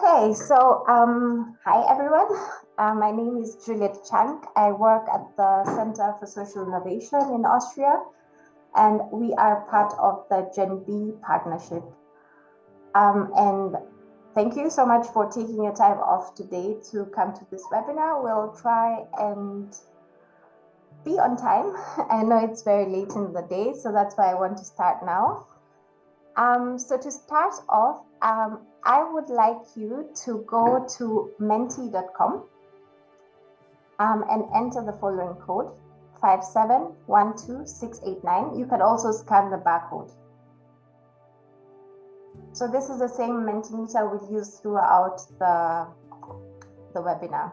Okay, so hi everyone. My name is Juliet Chang. I work at the Center for Social Innovation in Austria, and we are part of the GenB partnership. And thank you so much for taking your time off today to come to this webinar. We'll try and be on time. I know it's very late in the day, so that's why I want to start now. So to start off, I would like you to go to menti.com and enter the following code 5712689. You can also scan the barcode. So this is the same Mentimeter we'll use throughout the webinar.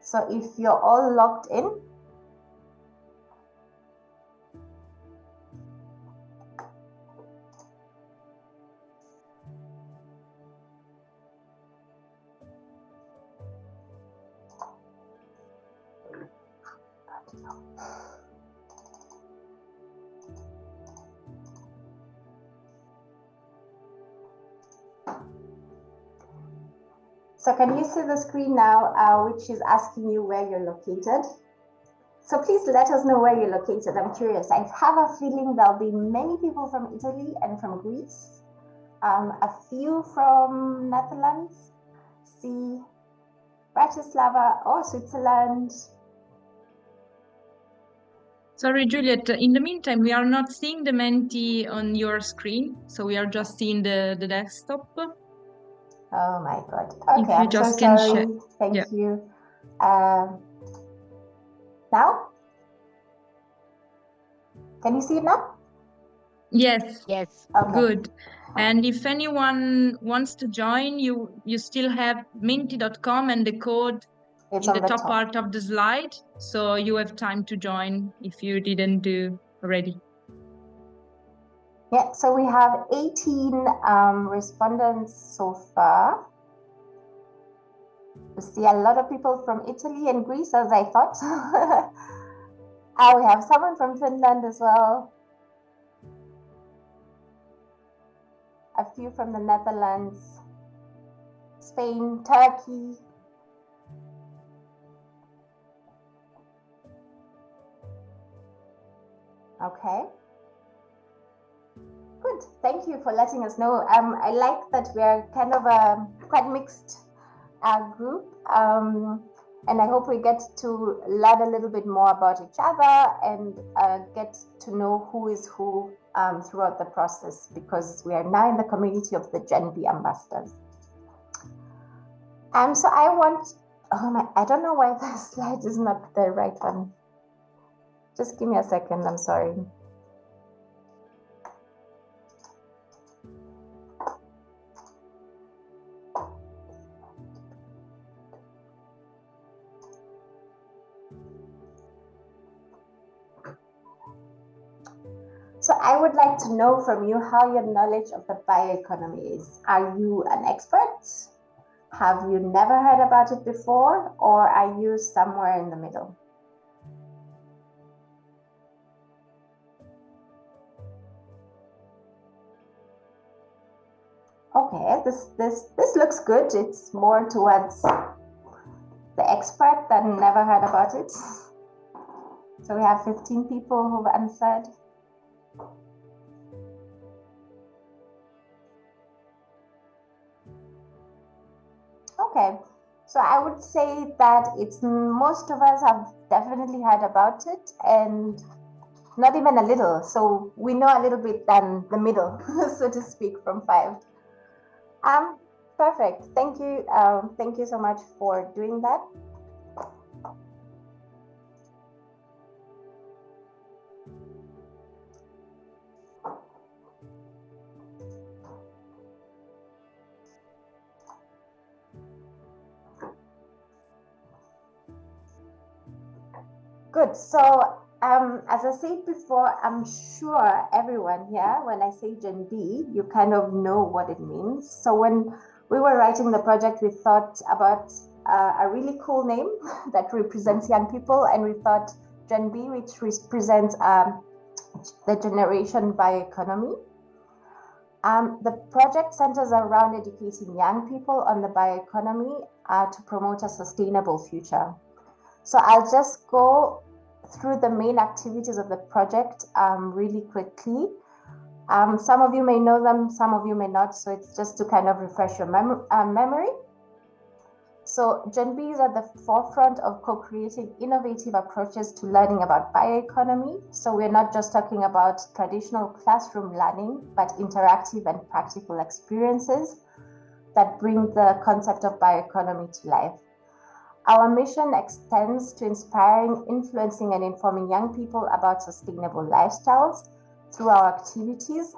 So if you're all logged in, so can you see the screen now, which is asking you where you're located? So please let us know where you're located. I'm curious. I have a feeling there'll be many people from Italy and from Greece, a few from Netherlands, see Bratislava or Switzerland. Sorry, Juliet, in the meantime, we are not seeing the Menti on your screen, so we are just seeing the desktop. Oh my God. Okay, I'm so sorry. Thank you. Now? Can you see it now? Yes. Yes. Okay. Good. And if anyone wants to join, you still have menti.com and the code in the top part of the slide. So you have time to join if you didn't do already. Yeah, so we have 18 respondents so far. We see a lot of people from Italy and Greece, as I thought. We have someone from Finland as well. A few from the Netherlands, Spain, Turkey. Okay. Good. Thank you for letting us know. I like that we are kind of a quite mixed group. And I hope we get to learn a little bit more about each other and get to know who is who throughout the process, because we are now in the community of the GenB ambassadors. So I want, I don't know why the slide is not the right one. Just give me a second, I'm sorry. So I would like to know from you how your knowledge of the bioeconomy is. Are you an expert? Have you never heard about it before? Or are you somewhere in the middle? Okay, this looks good. It's more towards the expert than never heard about it. So we have 15 people who've answered. Okay, so I would say that it's most of us have definitely heard about it, and not even a little. So we know a little bit than the middle, so to speak, from 5. Perfect. Thank you. Thank you so much for doing that. Good. So as I said before, I'm sure everyone here, when I say GenB, you kind of know what it means. So when we were writing the project, we thought about a really cool name that represents young people, and we thought GenB, which represents the generation bioeconomy. The project centers around educating young people on the bioeconomy to promote a sustainable future. So I'll just go through the main activities of the project really quickly. Some of you may know them, some of you may not, so it's just to kind of refresh your memory. So GenB is at the forefront of co-creating innovative approaches to learning about bioeconomy. So we're not just talking about traditional classroom learning, but interactive and practical experiences that bring the concept of bioeconomy to life. Our mission extends to inspiring, influencing, and informing young people about sustainable lifestyles. Through our activities,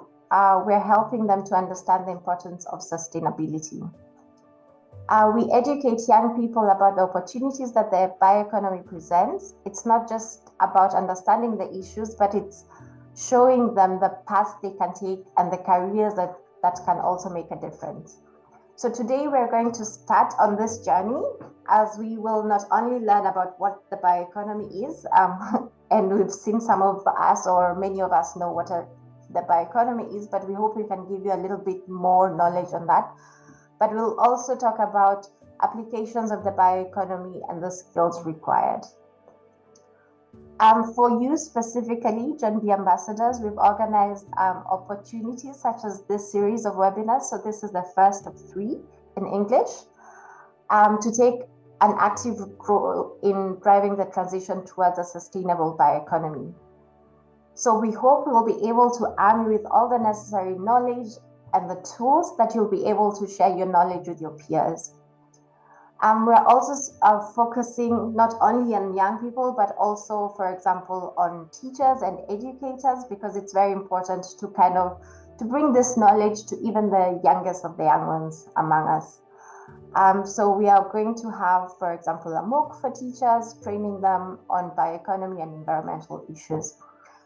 we're helping them to understand the importance of sustainability. We educate young people about the opportunities that the bioeconomy presents. It's not just about understanding the issues, but it's showing them the paths they can take and the careers that can also make a difference. So today we're going to start on this journey, as we will not only learn about what the bioeconomy is, and we've seen some of us or many of us know what the bioeconomy is, but we hope we can give you a little bit more knowledge on that. But we'll also talk about applications of the bioeconomy and the skills required. For you specifically, GenB ambassadors, we've organized opportunities such as this series of webinars. So this is the first of 3 in English, to take an active role in driving the transition towards a sustainable bioeconomy. So we hope we will be able to arm you with all the necessary knowledge and the tools that you'll be able to share your knowledge with your peers. We're also focusing not only on young people, but also, for example, on teachers and educators, because it's very important to to bring this knowledge to even the youngest of the young ones among us. So we are going to have, for example, a MOOC for teachers, training them on bioeconomy and environmental issues.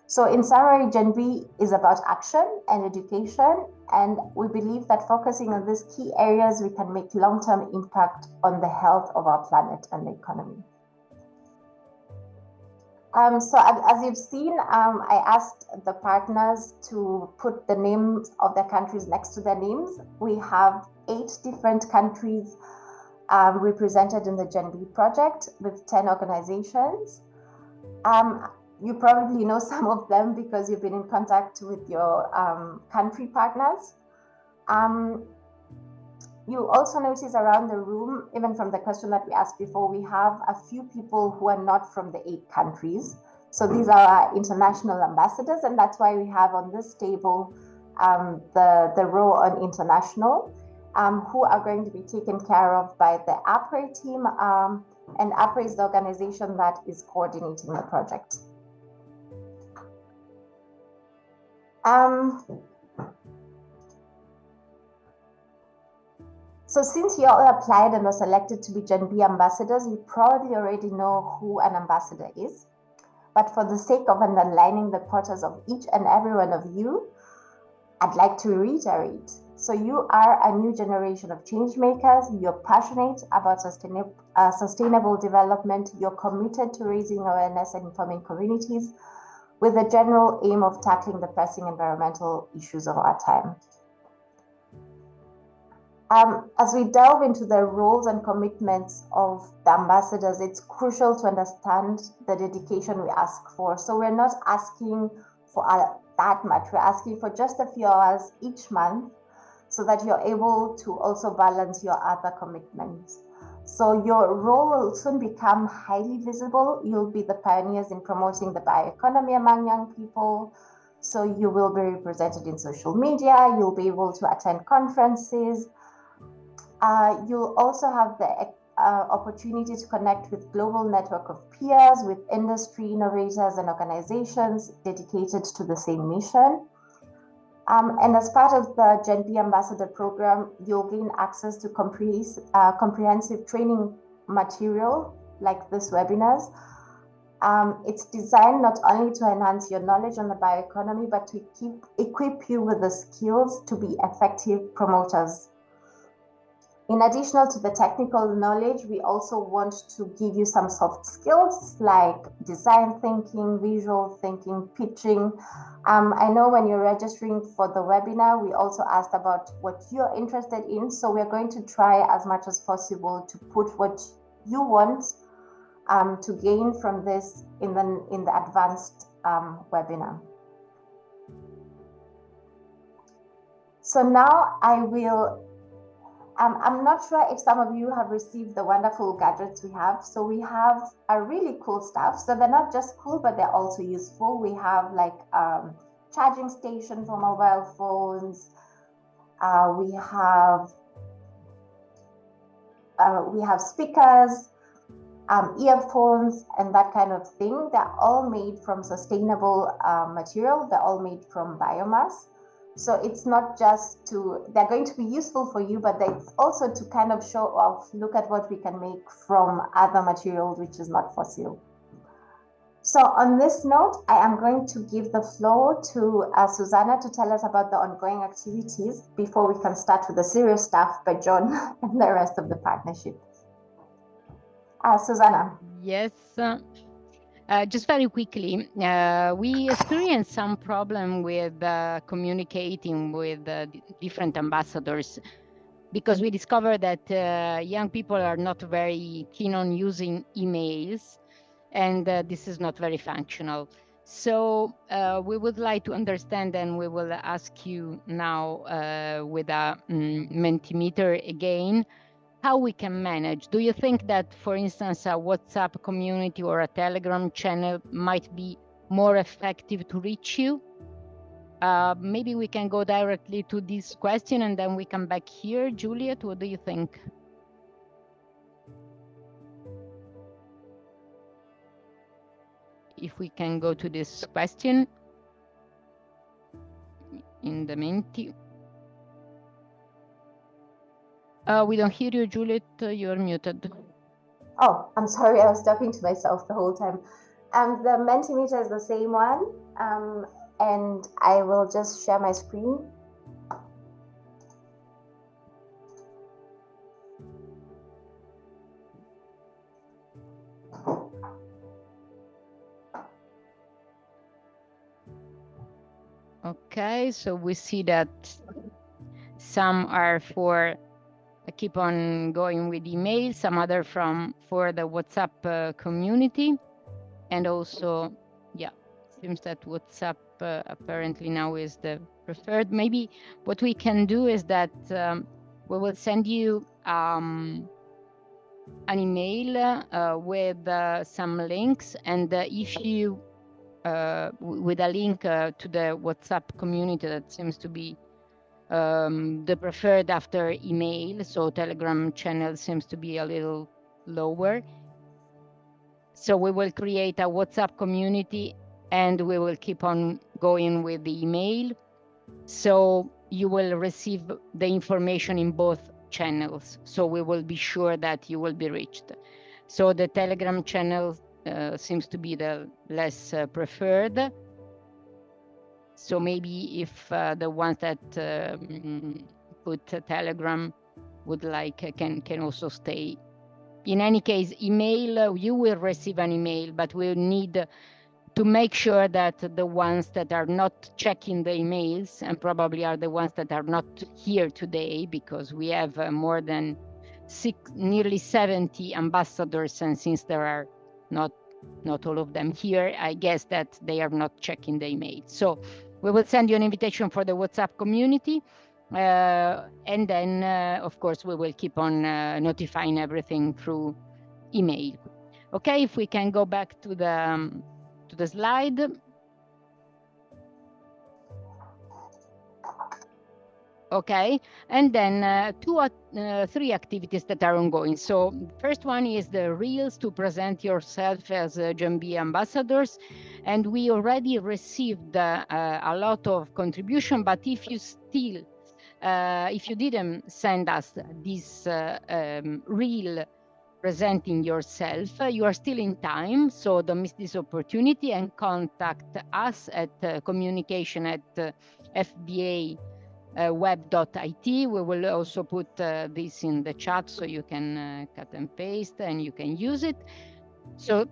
So in summary, GenB is about action and education, and we believe that focusing on these key areas, we can make long-term impact on the health of our planet and the economy. So as you've seen, I asked the partners to put the names of the countries next to their names. We have 8 different countries represented in the GenB project with 10 organizations. You probably know some of them because you've been in contact with your country partners. You also notice around the room, even from the question that we asked before, we have a few people who are not from the 8 countries. So these are our international ambassadors, and that's why we have on this table the row on international, who are going to be taken care of by the APRE team, and APRE is the organization that is coordinating the project. So since you all applied and were selected to be GenB ambassadors, you probably already know who an ambassador is. But for the sake of underlining the importance of each and every one of you, I'd like to reiterate. So you are a new generation of change makers. You're passionate about sustainable development. You're committed to raising awareness and informing communities with the general aim of tackling the pressing environmental issues of our time. As we delve into the roles and commitments of the ambassadors, it's crucial to understand the dedication we ask for. So we're not asking for that much. We're asking for just a few hours each month so that you're able to also balance your other commitments. So your role will soon become highly visible. You'll be the pioneers in promoting the bioeconomy among young people. So you will be represented in social media. You'll be able to attend conferences. You'll also have the opportunity to connect with global network of peers, with industry innovators and organizations dedicated to the same mission. And as part of the GenB Ambassador Program, you'll gain access to comprehensive training material like this webinars. It's designed not only to enhance your knowledge on the bioeconomy, but to equip you with the skills to be effective promoters. In addition to the technical knowledge, we also want to give you some soft skills like design thinking, visual thinking, pitching. I know when you're registering for the webinar, we also asked about what you're interested in. So we're going to try as much as possible to put what you want to gain from this in the advanced webinar. So now I will I'm not sure if some of you have received the wonderful gadgets we have. So we have a really cool stuff. So they're not just cool, but they're also useful. We have like charging station for mobile phones. We have speakers, earphones, and that kind of thing. They're all made from sustainable material. They're all made from biomass. So it's not just they're going to be useful for you, but it's also to kind of show off, look at what we can make from other materials, which is not fossil. So on this note, I am going to give the floor to Susanna to tell us about the ongoing activities before we can start with the serious stuff by John and the rest of the partnership. Susanna. Yes. Just very quickly, we experienced some problem with communicating with different ambassadors because we discovered that young people are not very keen on using emails, and this is not very functional. So we would like to understand, and we will ask you now with a Mentimeter again, how we can manage. Do you think that, for instance, a WhatsApp community or a Telegram channel might be more effective to reach you? Maybe we can go directly to this question and then we come back here. Juliet, what do you think? If we can go to this question in the Menti. We don't hear you, Juliet. You're muted. Oh, I'm sorry. I was talking to myself the whole time. The Mentimeter is the same one. And I will just share my screen. Okay, so we see that some are for keep on going with email, some other for the WhatsApp community, and also, yeah, seems that WhatsApp apparently now is the preferred. Maybe what we can do is that we will send you an email with some links, and if you with a link to the WhatsApp community that seems to be the preferred after email, so Telegram channel seems to be a little lower. So we will create a WhatsApp community and we will keep on going with the email. So you will receive the information in both channels. So we will be sure that you will be reached. So the Telegram channel seems to be the less preferred. So maybe if the ones that put Telegram would like can also stay. In any case, email, you will receive an email, but we'll need to make sure that the ones that are not checking the emails, and probably are the ones that are not here today, because we have more than nearly 70 ambassadors, and since there are not all of them here, I guess that they are not checking the email. So we will send you an invitation for the WhatsApp community, and then of course we will keep on notifying everything through email. Okay, if we can go back to the slide. Okay, and then three activities that are ongoing. So first one is the reels to present yourself as GenB ambassadors, and we already received a lot of contribution. But if you still, if you didn't send us this reel presenting yourself, you are still in time, so don't miss this opportunity and contact us at communication@fba web.it. We will also put this in the chat so you can cut and paste and you can use it. So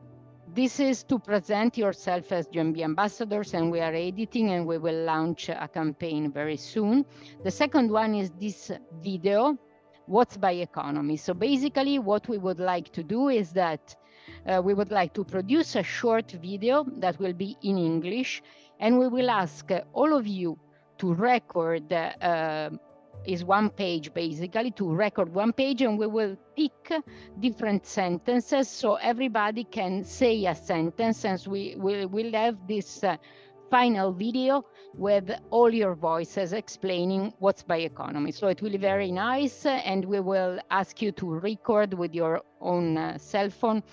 this is to present yourself as GenB ambassadors, and we are editing and we will launch a campaign very soon. The second one is this video, What's Bioeconomy? So basically what we would like to do is that we would like to produce a short video that will be in English, and we will ask all of you to record is one page, basically, to record one page, and we will pick different sentences so everybody can say a sentence, and we will have this final video with all your voices explaining what's bioeconomy. So it will be very nice, and we will ask you to record with your own cell phone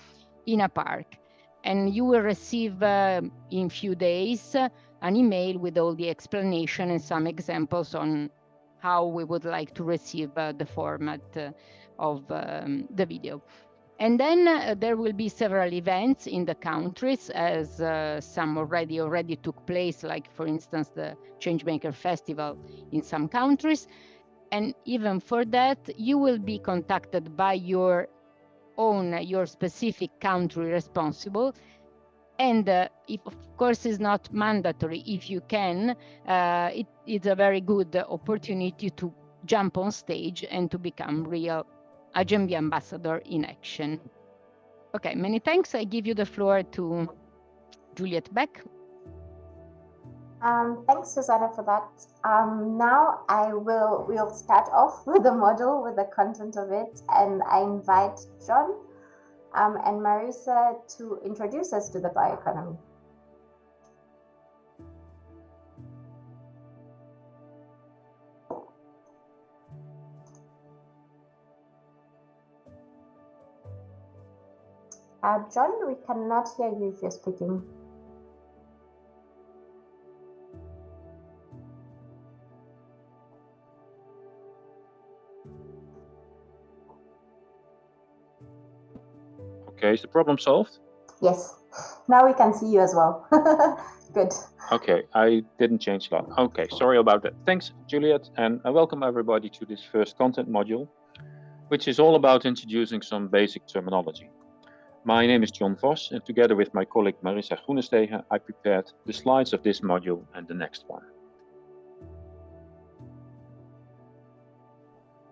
in a park. And you will receive in few days an email with all the explanation and some examples on how we would like to receive the format of the video. And then there will be several events in the countries, as some already took place, like for instance the Changemaker Festival in some countries. And even for that, you will be contacted by your specific country responsible. And if, of course, it's not mandatory, if you can, it's a very good opportunity to jump on stage and to become a GenB ambassador in action. Okay, many thanks. I give you the floor to Juliet Beck. Thanks, Susanna, for that. Now we'll start off with the module, with the content of it, and I invite John and Marisa to introduce us to the bioeconomy. John, we cannot hear you if you're speaking. Okay, is the problem solved? Yes, now we can see you as well. Good. Okay, I didn't change a lot. Okay, sorry about that. Thanks, Juliet, and I welcome everybody to this first content module, which is all about introducing some basic terminology. My name is John Vos, and together with my colleague Marisa Groenestegen, I prepared the slides of this module and the next one.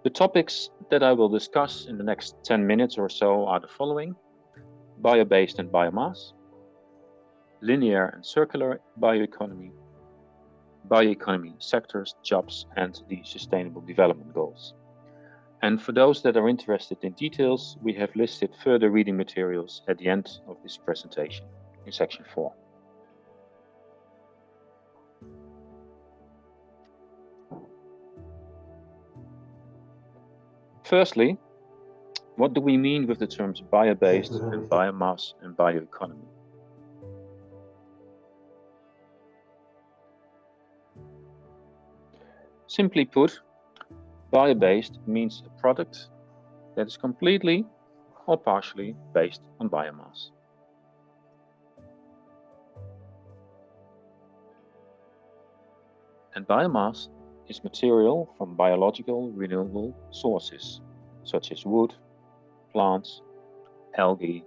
The topics that I will discuss in the next 10 minutes or so are the following: bio-based and biomass, linear and circular bioeconomy, bioeconomy sectors, jobs, and the Sustainable Development Goals. And for those that are interested in details, we have listed further reading materials at the end of this presentation in section 4. Firstly, what do we mean with the terms bio-based and biomass and bioeconomy? Simply put, bio-based means a product that is completely or partially based on biomass. And biomass is material from biological renewable sources, such as wood, plants, algae,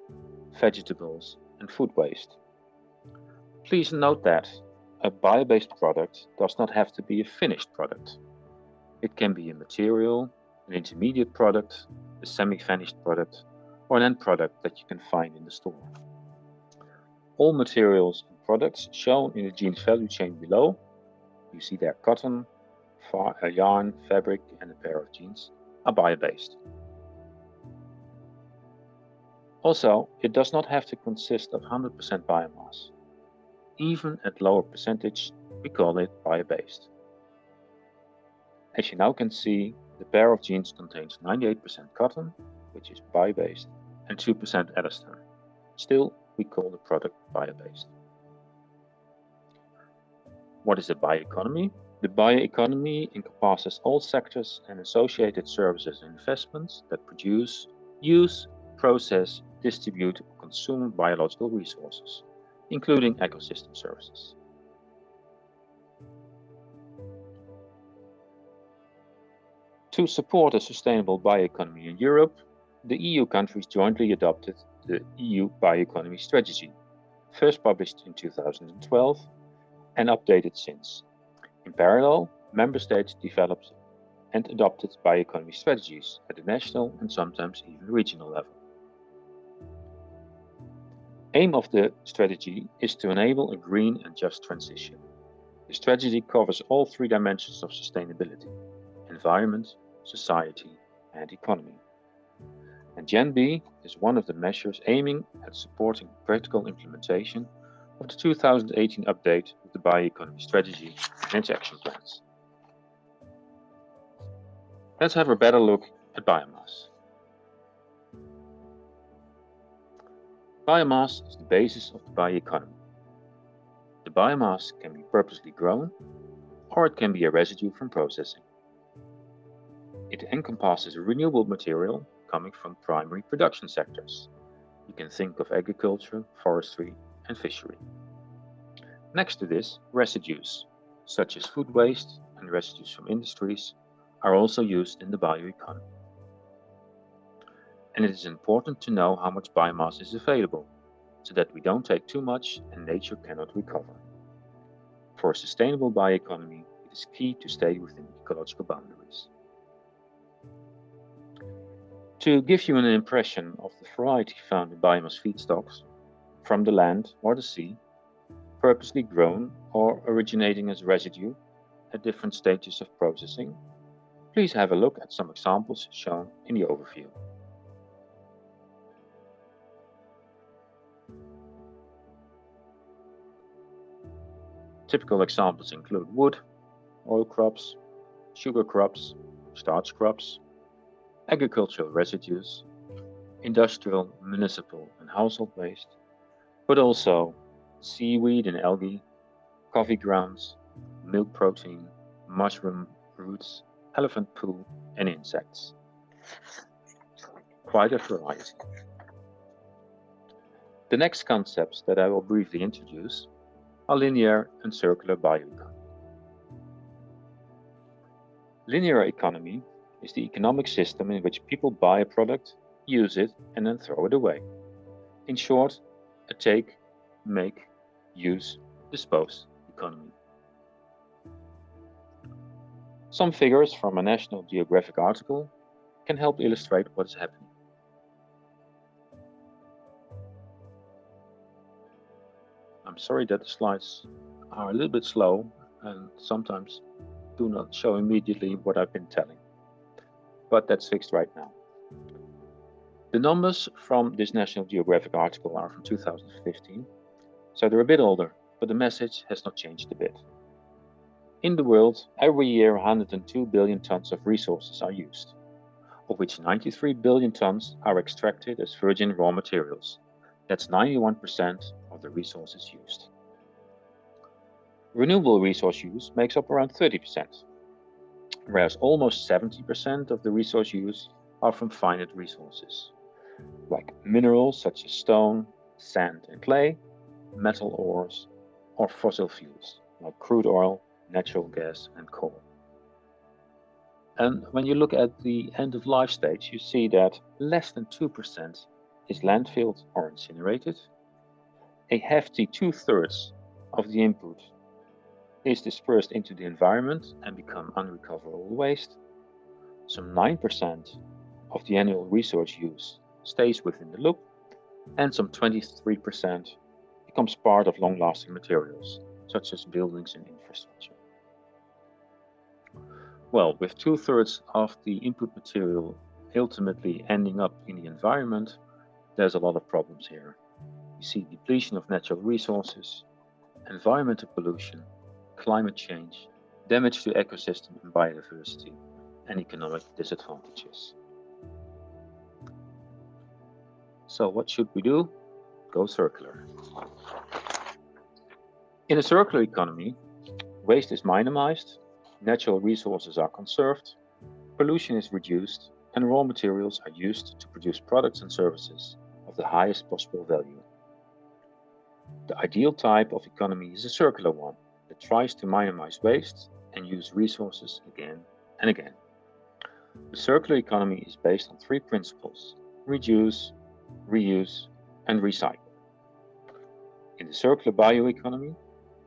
vegetables, and food waste. Please note that a bio-based product does not have to be a finished product. It can be a material, an intermediate product, a semi-finished product, or an end product that you can find in the store. All materials and products shown in the jeans value chain below, you see there cotton, yarn, fabric, and a pair of jeans, are bio-based. Also, it does not have to consist of 100% biomass. Even at lower percentage, we call it bio-based. As you now can see, the pair of jeans contains 98% cotton, which is bio-based, and 2% elastane. Still, we call the product bio-based. What is a bioeconomy? The bioeconomy encompasses all sectors and associated services and investments that produce, use, process, distribute, or consume biological resources, including ecosystem services. To support a sustainable bioeconomy in Europe, the EU countries jointly adopted the EU Bioeconomy Strategy, first published in 2012 and updated since. In parallel, Member States developed and adopted bioeconomy strategies at the national and sometimes even regional level. Aim of the strategy is to enable a green and just transition. The strategy covers all three dimensions of sustainability: environment, society, and economy. And GenB is one of the measures aiming at supporting practical implementation of the 2018 update of the Bioeconomy Strategy and its action plans. Let's have a better look at biomass. Biomass is the basis of the bioeconomy. The biomass can be purposely grown, or it can be a residue from processing. It encompasses a renewable material coming from primary production sectors. You can think of agriculture, forestry, and fishery. Next to this, residues, such as food waste and residues from industries, are also used in the bioeconomy. And it is important to know how much biomass is available, so that we don't take too much and nature cannot recover. For a sustainable bioeconomy, it is key to stay within ecological boundaries. To give you an impression of the variety found in biomass feedstocks, from the land or the sea, purposely grown or originating as residue at different stages of processing, please have a look at some examples shown in the overview. Typical examples include wood, oil crops, sugar crops, starch crops, agricultural residues, industrial, municipal, and household waste, but also seaweed and algae, coffee grounds, milk protein, mushroom roots, elephant poo, and insects. Quite a variety. The next concepts that I will briefly introduce are linear and circular bioeconomy. Linear economy is the economic system in which people buy a product, use it, and then throw it away. In short, a take, make, use, dispose economy. Some figures from a National Geographic article can help illustrate what is happening. I'm sorry that the slides are a little bit slow and sometimes do not show immediately what I've been telling, but that's fixed right now. The numbers from this National Geographic article are from 2015, so they're a bit older, but the message has not changed a bit. In the world, every year 102 billion tons of resources are used, of which 93 billion tons are extracted as virgin raw materials. That's 91% of the resources used. Renewable resource use makes up around 30%, whereas almost 70% of the resource use are from finite resources, like minerals such as stone, sand and clay, metal ores, or fossil fuels like crude oil, natural gas and coal. And when you look at the end-of-life stage, you see that less than 2% is landfilled or incinerated. A hefty 2/3 of the input is dispersed into the environment and become unrecoverable waste. Some 9% of the annual resource use stays within the loop, and some 23% becomes part of long-lasting materials, such as buildings and infrastructure. Well, with 2/3 of the input material ultimately ending up in the environment, there's a lot of problems here. You see depletion of natural resources, environmental pollution, climate change, damage to ecosystem and biodiversity, and economic disadvantages. So what should we do? Go circular. In a circular economy, waste is minimized, natural resources are conserved, pollution is reduced, and raw materials are used to produce products and services of the highest possible value. The ideal type of economy is a circular one that tries to minimize waste and use resources again and again. The circular economy is based on 3 principles: reduce, reuse, and recycle. In the circular bioeconomy,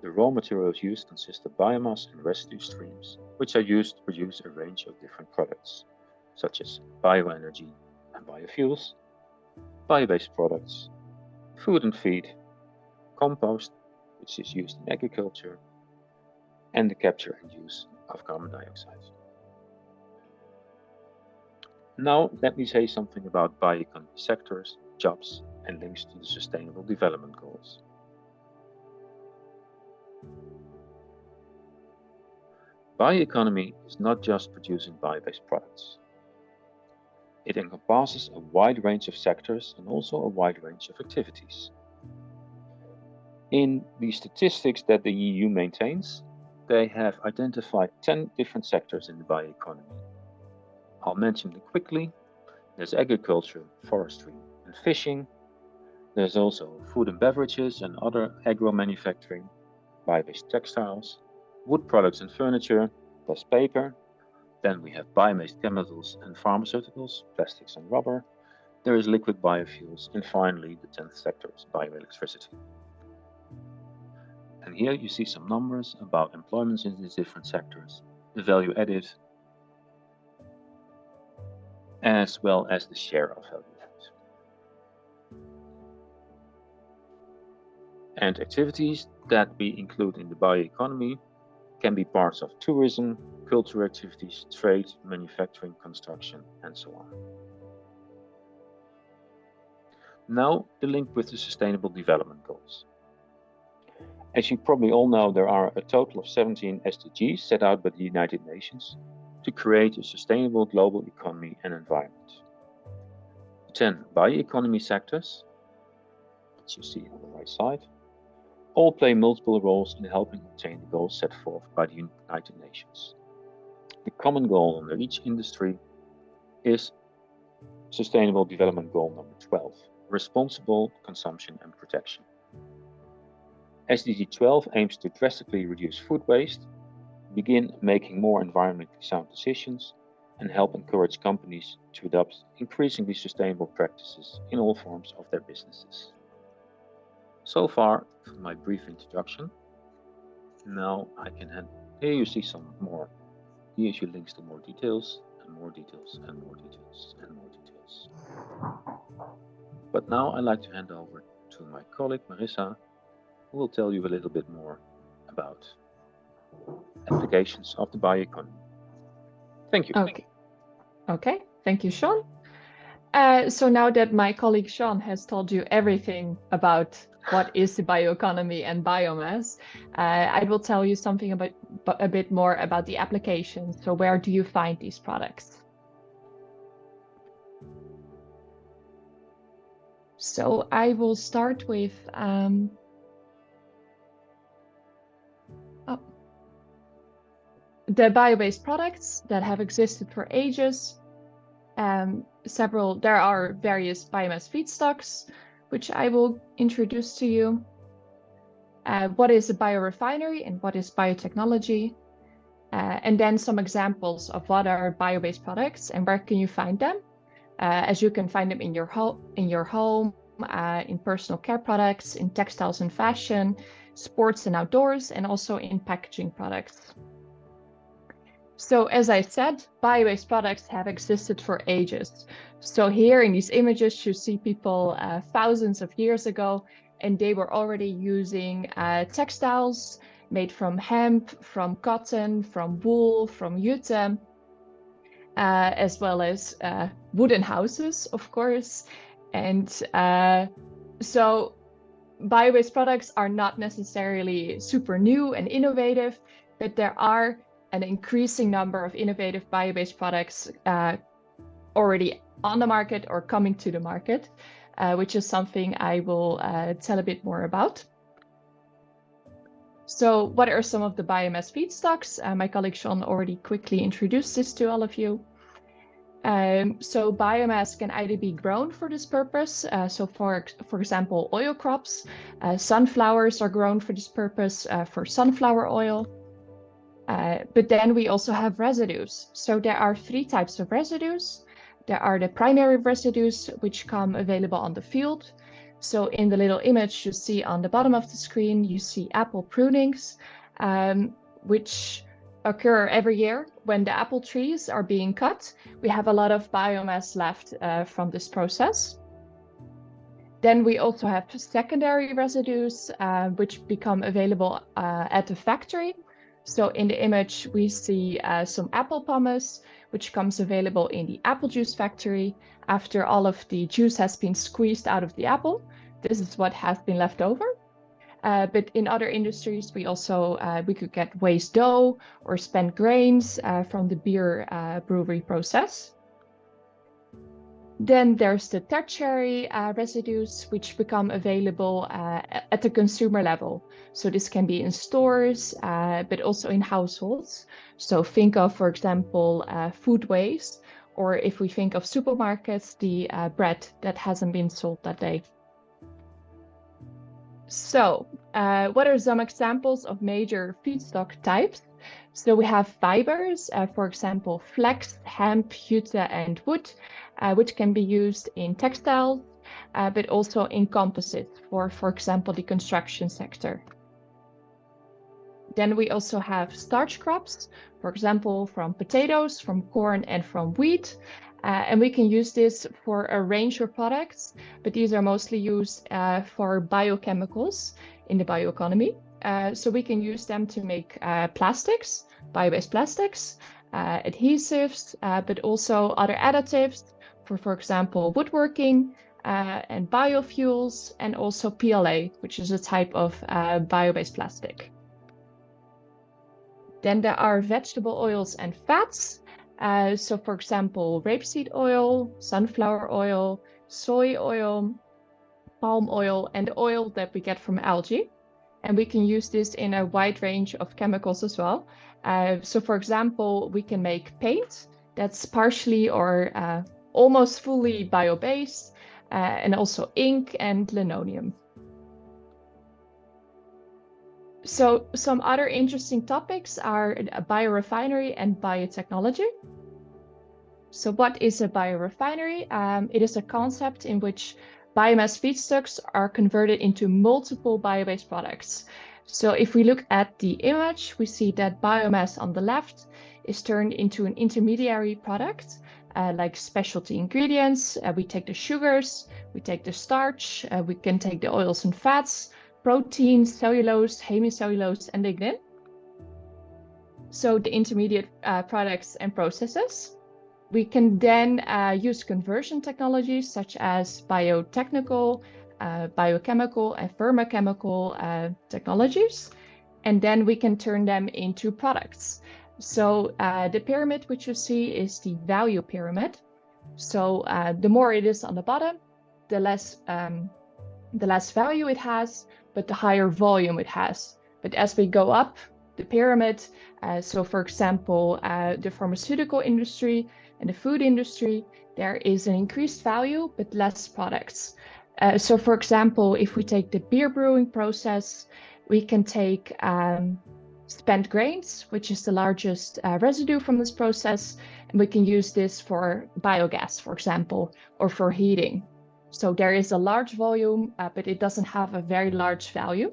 the raw materials used consist of biomass and residue streams, which are used to produce a range of different products, such as bioenergy and biofuels, bio-based products, food and feed, compost, which is used in agriculture, and the capture and use of carbon dioxide. Now let me say something about bioeconomy sectors, jobs, and links to the Sustainable Development Goals. Bioeconomy is not just producing bio-based products. It encompasses a wide range of sectors and also a wide range of activities. In the statistics that the EU maintains, they have identified 10 different sectors in the bioeconomy. I'll mention them quickly. There's agriculture, forestry, and fishing. There's also food and beverages and other agro-manufacturing, bio-based textiles, wood products and furniture, plus paper. Then we have bio-based chemicals and pharmaceuticals, plastics and rubber. There is liquid biofuels, and finally the 10th sector is bioelectricity. And here you see some numbers about employments in these different sectors, the value added, as well as the share of value added. And activities that we include in the bioeconomy can be parts of tourism, cultural activities, trade, manufacturing, construction, and so on. Now, the link with the Sustainable Development Goals. As you probably all know, there are a total of 17 SDGs set out by the United Nations to create a sustainable global economy and environment. 10 bioeconomy sectors, which you see on the right side, all play multiple roles in helping obtain the goals set forth by the United Nations. The common goal under each industry is Sustainable Development Goal number 12, responsible consumption and protection. SDG 12 aims to drastically reduce food waste, begin making more environmentally sound decisions, and help encourage companies to adopt increasingly sustainable practices in all forms of their businesses. So far for my brief introduction. Now I can hand, here you see some more, here's your links to more details, and more details, and more details, and more details. But now I'd like to hand over to my colleague Marissa, who will tell you a little bit more about applications of the bioeconomy. Thank you. Okay, thank you, Sean. So now that my colleague Sean has told you everything about what is the bioeconomy and biomass, I will tell you something about a bit more about the application. So where do you find these products? So I will start with the bio-based products that have existed for ages. There are various biomass feedstocks, which I will introduce to you. What is a biorefinery and what is biotechnology? And then some examples of what are bio-based products and where can you find them? As you can find them in your home, in personal care products, in textiles and fashion, sports and outdoors, and also in packaging products. So as I said, bio-based products have existed for ages. So here in these images, you see people thousands of years ago, and they were already using textiles made from hemp, from cotton, from wool, from jute, as well as wooden houses, of course. And so bio-based products are not necessarily super new and innovative, but there are an increasing number of innovative bio-based products already on the market or coming to the market, which is something I will tell a bit more about. So what are some of the biomass feedstocks? My colleague Sean already quickly introduced this to all of you. So biomass can either be grown for this purpose. So for example, oil crops, sunflowers are grown for this purpose for sunflower oil. But then we also have residues. So there are 3 types of residues. There are the primary residues, which come available on the field. So in the little image you see on the bottom of the screen, you see apple prunings, which occur every year when the apple trees are being cut. We have a lot of biomass left from this process. Then we also have secondary residues, which become available at the factory. So in the image, we see some apple pomace, which comes available in the apple juice factory after all of the juice has been squeezed out of the apple. This is what has been left over. But in other industries, we also we could get waste dough or spent grains from the beer brewery process. Then there's the tertiary residues, which become available at the consumer level. So this can be in stores, but also in households. So think of, for example, food waste, or if we think of supermarkets, the bread that hasn't been sold that day. So what are some examples of major feedstock types? So we have fibers, for example, flax, hemp, jute, and wood, which can be used in textiles, but also in composites for example, the construction sector. Then we also have starch crops, for example, from potatoes, from corn, and from wheat. And we can use this for a range of products, but these are mostly used for biochemicals in the bioeconomy. So we can use them to make plastics, bio-based plastics, adhesives, but also other additives for example, woodworking and biofuels, and also PLA, which is a type of bio-based plastic. Then there are vegetable oils and fats. So for example, rapeseed oil, sunflower oil, soy oil, palm oil, and oil that we get from algae. And we can use this in a wide range of chemicals as well. So for example, we can make paint that's partially or almost fully bio-based, and also ink and linoleum. So some other interesting topics are a biorefinery and biotechnology. So what is a biorefinery? It is a concept in which biomass feedstocks are converted into multiple bio-based products. So if we look at the image, we see that biomass on the left is turned into an intermediary product, like specialty ingredients. We take the sugars, we take the starch, we can take the oils and fats, protein, cellulose, hemicellulose, and lignin. So the intermediate products and processes. We can then use conversion technologies such as biotechnical, biochemical, and thermochemical technologies. And then we can turn them into products. So the pyramid which you see is the value pyramid. So the more it is on the bottom, the less value it has, but the higher volume it has. But as we go up the pyramid, so for example, the pharmaceutical industry and the food industry, there is an increased value, but less products. So for example, if we take the beer brewing process, we can take spent grains, which is the largest residue from this process, and we can use this for biogas, for example, or for heating. So there is a large volume, but it doesn't have a very large value.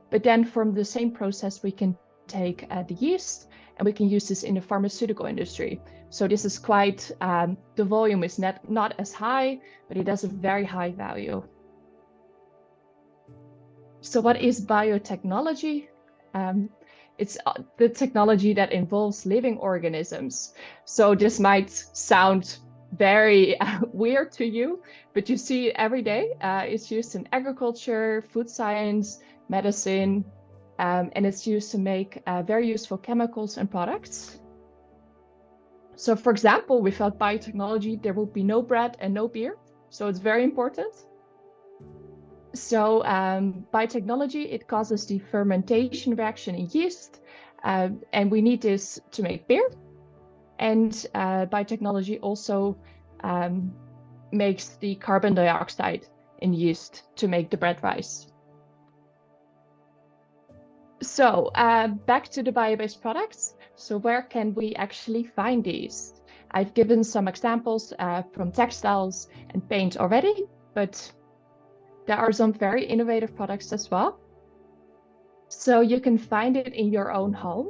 But then from the same process, we can take the yeast, and we can use this in the pharmaceutical industry. So this is quite, the volume is not as high, but it has a very high value. So what is biotechnology? It's the technology that involves living organisms. So this might sound very weird to you, but you see it every day. It's used in agriculture, food science, medicine, and it's used to make very useful chemicals and products. So for example, without biotechnology, there would be no bread and no beer. So it's very important. So biotechnology, it causes the fermentation reaction in yeast, and we need this to make beer. And biotechnology also makes the carbon dioxide in yeast to make the bread rise. So back to the bio-based products. So where can we actually find these? I've given some examples from textiles and paint already, but there are some very innovative products as well. So you can find it in your own home.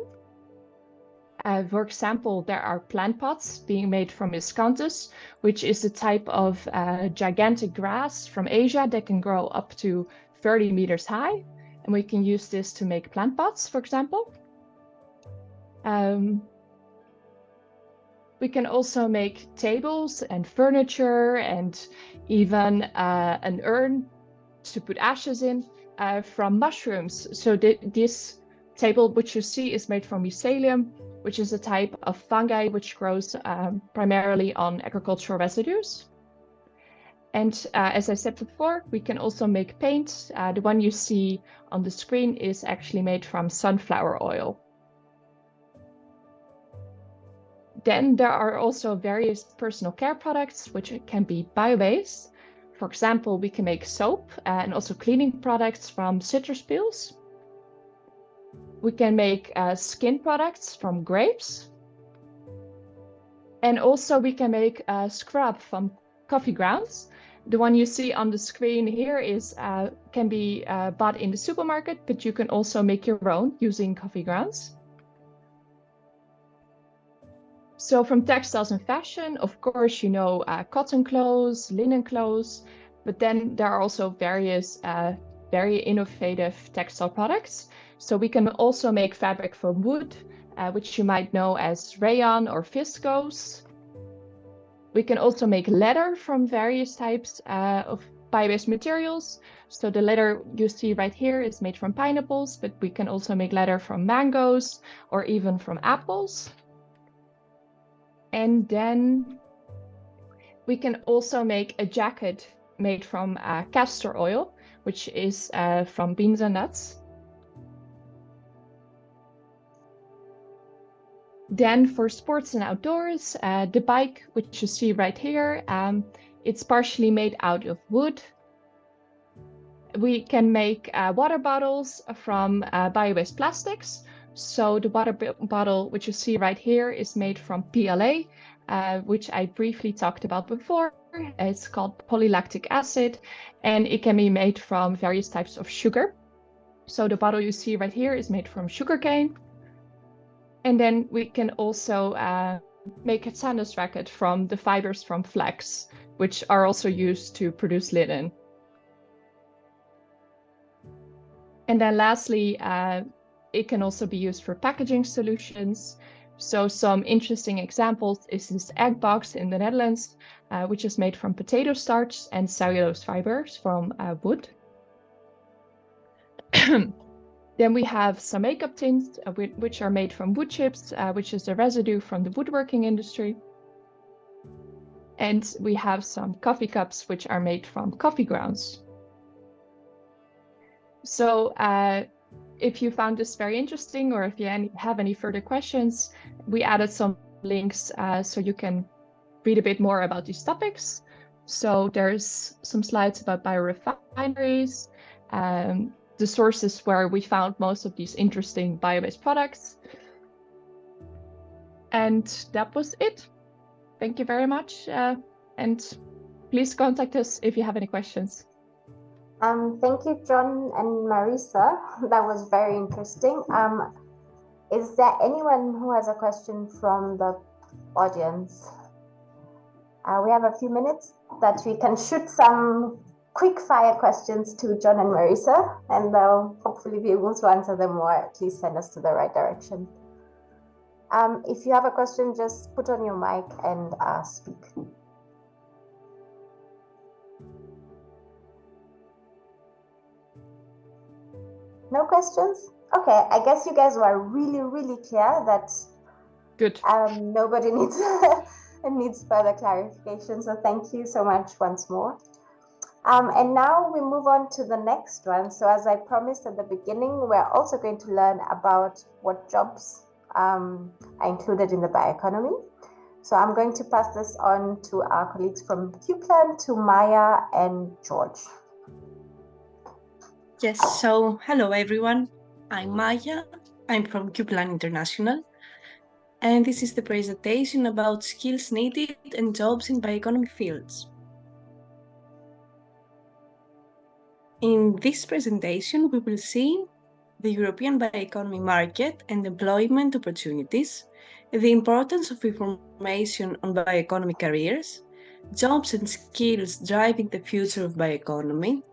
For example, there are plant pots being made from miscanthus, which is a type of gigantic grass from Asia that can grow up to 30 meters high. And we can use this to make plant pots, for example. We can also make tables and furniture and even an urn to put ashes in from mushrooms. So this table, which you see, is made from mycelium, which is a type of fungi which grows primarily on agricultural residues. And as I said before, we can also make paint. The one you see on the screen is actually made from sunflower oil. Then there are also various personal care products which can be bio-based. For example, we can make soap and also cleaning products from citrus peels. We can make skin products from grapes. And also we can make a scrub from coffee grounds. The one you see on the screen here is can be bought in the supermarket, but you can also make your own using coffee grounds. So from textiles and fashion, of course, you know, cotton clothes, linen clothes, but then there are also various very innovative textile products. So we can also make fabric from wood, which you might know as rayon or viscose. We can also make leather from various types of bio-based materials. So the leather you see right here is made from pineapples, but we can also make leather from mangoes or even from apples. And then we can also make a jacket made from castor oil, which is from beans and nuts. Then for sports and outdoors, the bike, which you see right here, it's partially made out of wood. We can make water bottles from bio-based plastics. So the water bottle, which you see right here, is made from PLA, which I briefly talked about before. It's called polylactic acid, and it can be made from various types of sugar. So the bottle you see right here is made from sugarcane. And then we can also make a tennis racket from the fibers from flax, which are also used to produce linen. And then lastly, it can also be used for packaging solutions. So some interesting examples is this egg box in the Netherlands, which is made from potato starch and cellulose fibers from wood. Then we have some makeup tints, which are made from wood chips, which is a residue from the woodworking industry. And we have some coffee cups, which are made from coffee grounds. So if you found this very interesting, or if you have any further questions, we added some links so you can read a bit more about these topics. So there's some slides about biorefineries, the sources where we found most of these interesting bio-based products. And that was it. Thank you very much. And please contact us if you have any questions. Thank you, John and Marisa. That was very interesting. Is there anyone who has a question from the audience? We have a few minutes that we can shoot some quick fire questions to John and Marisa, and they'll hopefully be able to answer them or at least send us to the right direction. If you have a question, just put on your mic and speak. No questions? Okay, I guess you guys were really clear that good. Nobody needs further clarification. So thank you so much once more. And now we move on to the next one. So as I promised at the beginning, we're also going to learn about what jobs are included in the bioeconomy. So I'm going to pass this on to our colleagues from QPlan, to Maya and George. Yes, so hello everyone. I'm Maya. I'm from QPlan International, and this is the presentation about skills needed and jobs in bioeconomy fields. In this presentation, we will see the European bioeconomy market and employment opportunities, the importance of information on bioeconomy careers, jobs and skills driving the future of bioeconomy,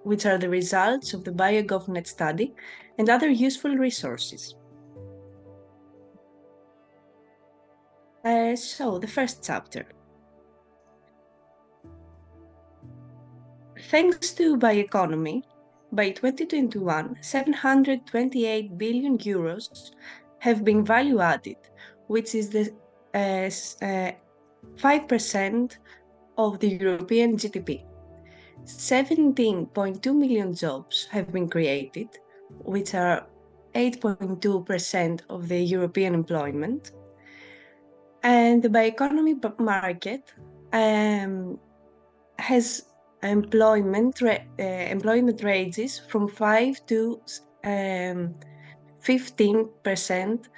which are the results of the BioGovNet study, and other useful resources. So, the first chapter. Thanks to bioeconomy, by 2021, 728 billion euros have been value added, which is the 5% of the European GDP. 17.2 million jobs have been created, which are 8.2% of the European employment. And the bioeconomy market has employment ranges from 5 to 15%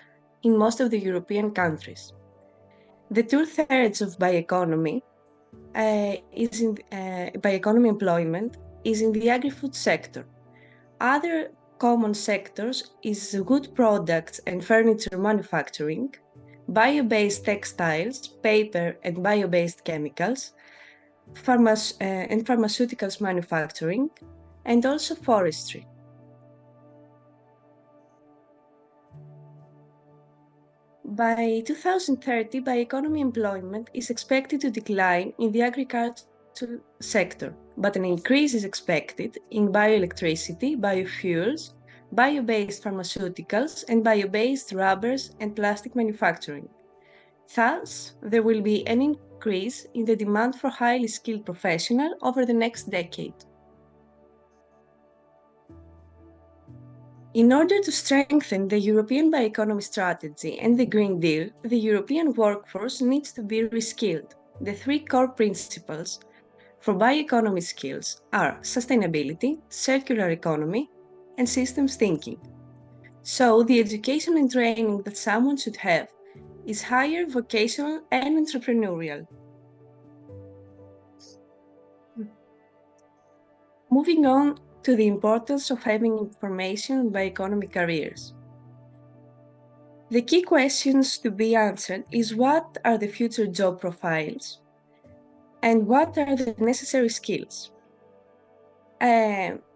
in most of the European countries. The 2/3 of bioeconomy bioeconomy employment is in the agri-food sector. Other common sectors is wood products and furniture manufacturing, bio-based textiles, paper and bio-based chemicals, and pharmaceuticals manufacturing, and also forestry. By 2030, bioeconomy employment is expected to decline in the agricultural sector, but an increase is expected in bioelectricity, biofuels, bio-based pharmaceuticals, and bio-based rubbers and plastic manufacturing. Thus, there will be an increase in the demand for highly skilled professionals over the next decade. In order to strengthen the European bioeconomy strategy and the Green Deal, the European workforce needs to be reskilled. The three core principles for bioeconomy skills are sustainability, circular economy, and systems thinking. So, the education and training that someone should have is higher, vocational, and entrepreneurial. Moving on to the importance of having information on bioeconomy careers. The key questions to be answered is what are the future job profiles and what are the necessary skills.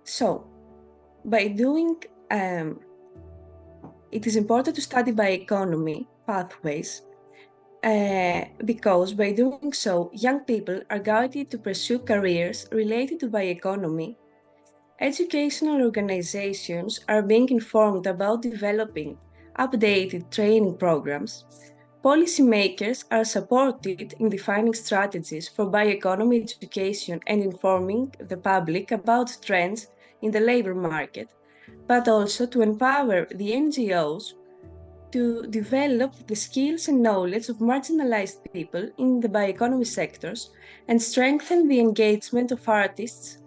So, by doing, it is important to study bioeconomy pathways because by doing so, young people are guided to pursue careers related to bioeconomy. Educational organizations are being informed about developing updated training programs. Policymakers are supported in defining strategies for bioeconomy education and informing the public about trends in the labor market, but also to empower the NGOs to develop the skills and knowledge of marginalized people in the bioeconomy sectors and strengthen the engagement of artists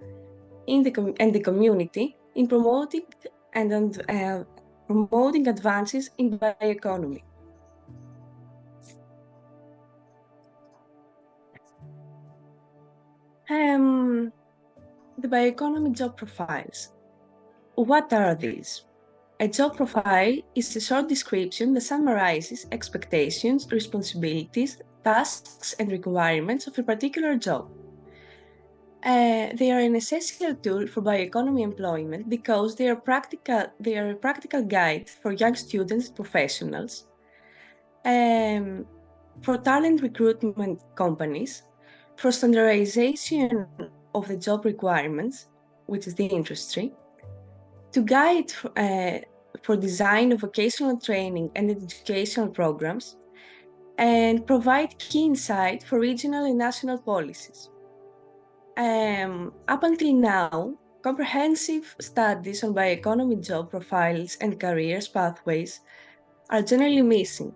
and the community in promoting advances in bioeconomy. The bioeconomy job profiles. What are these? A job profile is a short description that summarizes expectations, responsibilities, tasks, and requirements of a particular job. They are an essential tool for bioeconomy employment because they are a practical guide for young students and professionals, for talent recruitment companies, for standardization of the job requirements, which is the industry, to guide for design of vocational training and educational programs, and provide key insight for regional and national policies. Up until now, comprehensive studies on bioeconomy job profiles and careers pathways are generally missing.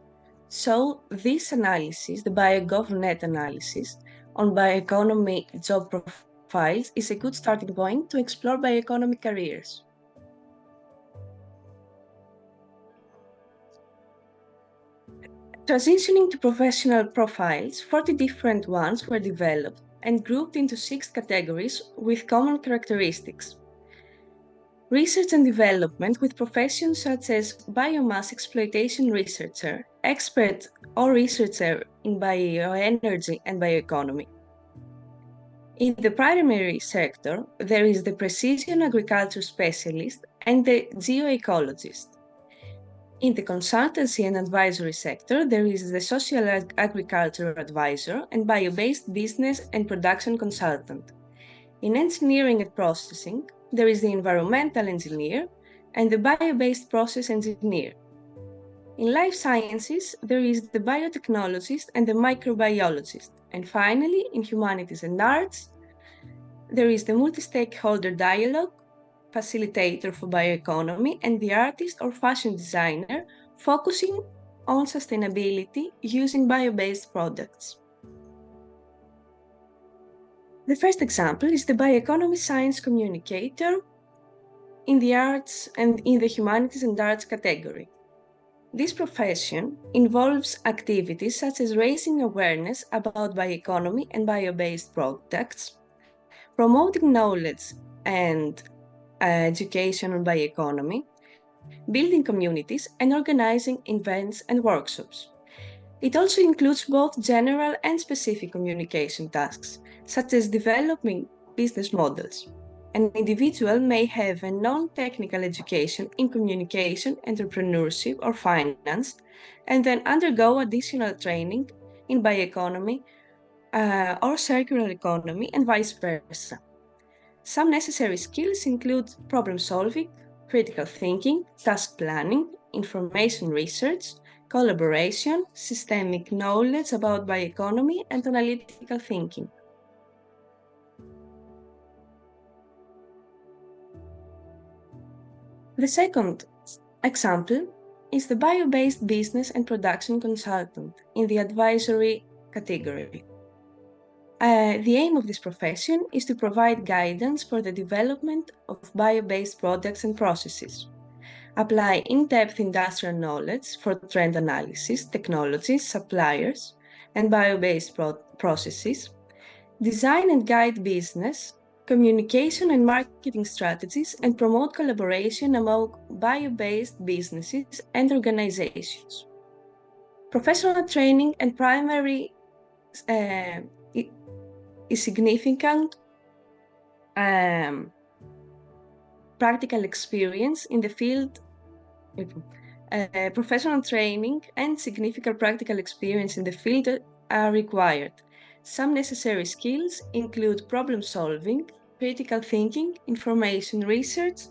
So this analysis, the BioGovNet analysis on bioeconomy job profiles, is a good starting point to explore bioeconomy careers. Transitioning to professional profiles, 40 different ones were developed and grouped into 6 categories with common characteristics. Research and development with professions such as biomass exploitation researcher, expert or researcher in bioenergy and bioeconomy. In the primary sector, there is the precision agriculture specialist and the geoecologist. In the consultancy and advisory sector, there is the social agriculture advisor and biobased business and production consultant. In engineering and processing, there is the environmental engineer and the biobased process engineer. In life sciences, there is the biotechnologist and the microbiologist. And finally, in humanities and arts, there is the multi-stakeholder dialogue facilitator for bioeconomy and the artist or fashion designer focusing on sustainability using bio-based products. The first example is the bioeconomy science communicator in the arts and in the humanities and arts category. This profession involves activities such as raising awareness about bioeconomy and bio-based products, promoting knowledge and education on bioeconomy, building communities, and organizing events and workshops. It also includes both general and specific communication tasks, such as developing business models. An individual may have a non-technical education in communication, entrepreneurship, or finance, and then undergo additional training in bioeconomy or circular economy, and vice versa. Some necessary skills include problem solving, critical thinking, task planning, information research, collaboration, systemic knowledge about bioeconomy, and analytical thinking. The second example is the bio-based business and production consultant in the advisory category. The aim of this profession is to provide guidance for the development of bio-based products and processes, apply in-depth industrial knowledge for trend analysis, technologies, suppliers, and bio-based processes, design and guide business, communication and marketing strategies, and promote collaboration among bio-based businesses and organizations. Professional training and primary is significant practical experience in the field. Professional training and significant practical experience in the field are required. Some necessary skills include problem solving, critical thinking, information research,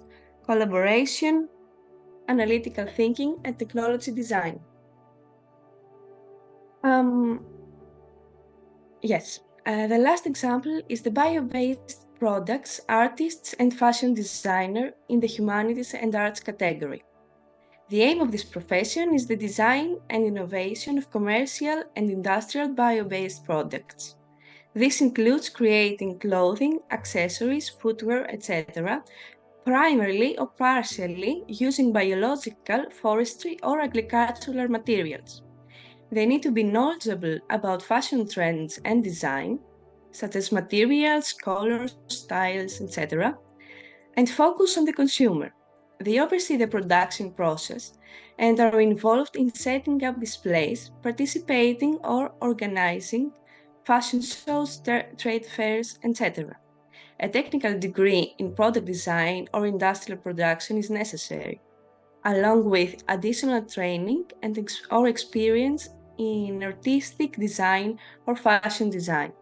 collaboration, analytical thinking, and technology design. The last example is the bio-based products, artists, and fashion designer in the humanities and arts category. The aim of this profession is the design and innovation of commercial and industrial bio-based products. This includes creating clothing, accessories, footwear, etc., primarily or partially using biological, forestry, or agricultural materials. They need to be knowledgeable about fashion trends and design, such as materials, colors, styles, etc., and focus on the consumer. They oversee the production process and are involved in setting up displays, participating or organizing fashion shows, trade fairs, etc. A technical degree in product design or industrial production is necessary, along with additional training and or experience in artistic design or fashion design.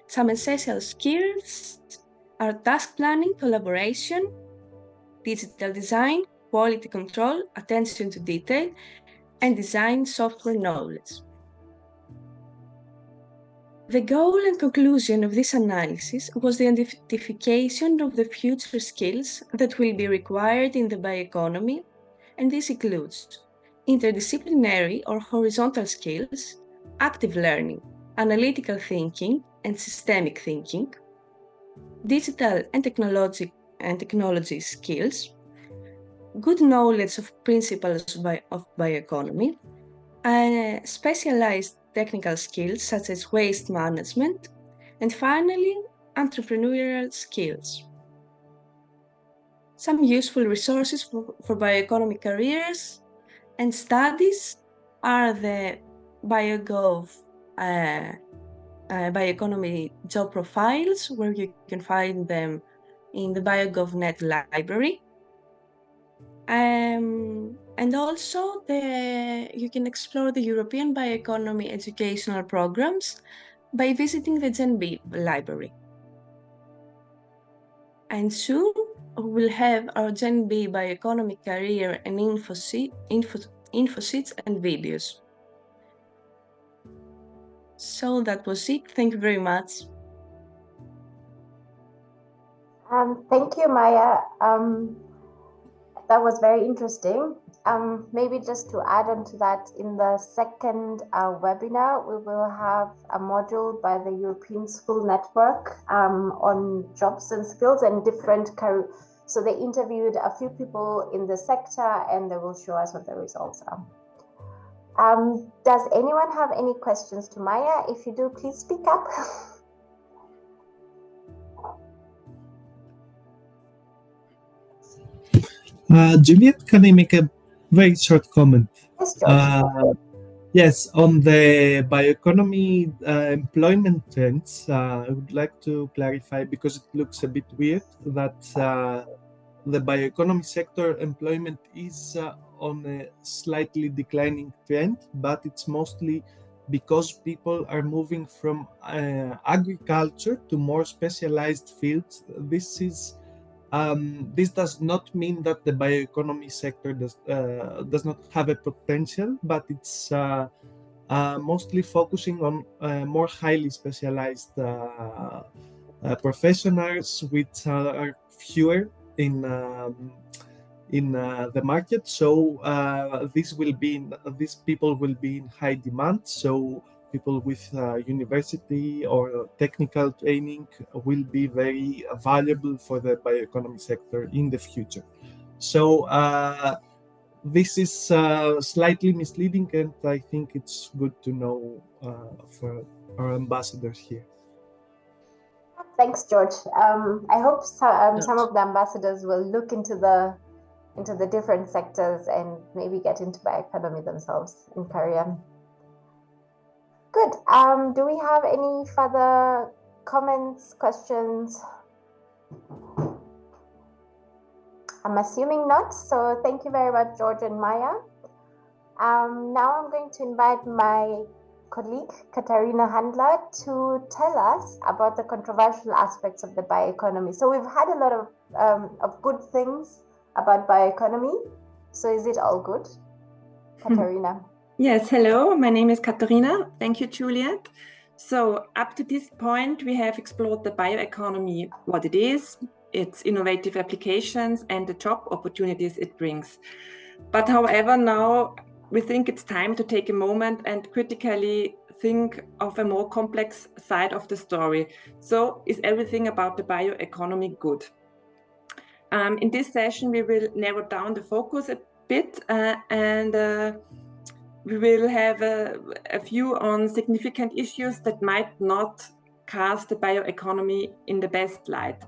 Some essential skills are task planning, collaboration, digital design, quality control, attention to detail, and design software knowledge. The goal and conclusion of this analysis was the identification of the future skills that will be required in the bioeconomy, and this includes interdisciplinary or horizontal skills, active learning, analytical thinking, and systemic thinking, digital and technology skills, good knowledge of principles of bioeconomy, specialized technical skills such as waste management, and finally, entrepreneurial skills. Some useful resources for bioeconomy careers and studies are the BioGov bioeconomy job profiles, where you can find them in the BioGovNet library. And also you can explore the European bioeconomy educational programs by visiting the GenB library. And soon we'll have our GenB bioeconomy career and info sheets and videos. So that was it. Thank you very much. Thank you, Maya. That was very interesting. Maybe just to add on to that, in the second webinar, we will have a module by the European School Network on jobs and skills and different careers. So they interviewed a few people in the sector and they will show us what the results are. Does anyone have any questions to Maya? If you do, please speak up. Juliet, can I make a very short comment? Yes, George. Yes, on the bioeconomy employment trends, I would like to clarify, because it looks a bit weird, that the bioeconomy sector employment is on a slightly declining trend, but it's mostly because people are moving from agriculture to more specialized fields. This does not mean that the bioeconomy sector does not have a potential, but it's mostly focusing on more highly specialized professionals, which are fewer in the market. So these people will be in high demand. So people with university or technical training will be very valuable for the bioeconomy sector in the future. So this is slightly misleading, and I think it's good to know for our ambassadors here. Thanks, George. I hope some of the ambassadors will look into the different sectors and maybe get into bioeconomy themselves in Korea. Good. Do we have any further comments, questions? I'm assuming not. So thank you very much, George and Maya. Now I'm going to invite my colleague, Katarina Handler, to tell us about the controversial aspects of the bioeconomy. So we've had a lot of good things about bioeconomy. So is it all good? Katarina. Yes, hello, my name is Katarina. Thank you, Juliet. So up to this point, we have explored the bioeconomy, what it is, its innovative applications, and the job opportunities it brings. But however, now we think it's time to take a moment and critically think of a more complex side of the story. So is everything about the bioeconomy good? In this session, we will narrow down the focus a bit and we will have a view on significant issues that might not cast the bioeconomy in the best light.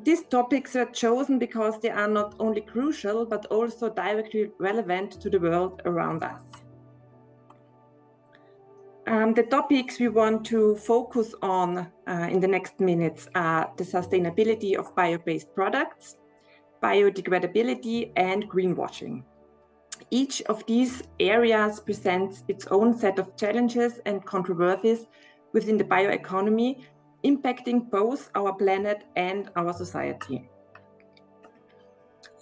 These topics are chosen because they are not only crucial, but also directly relevant to the world around us. The topics we want to focus on in the next minutes are the sustainability of bio-based products, biodegradability, and greenwashing. Each of these areas presents its own set of challenges and controversies within the bioeconomy, impacting both our planet and our society.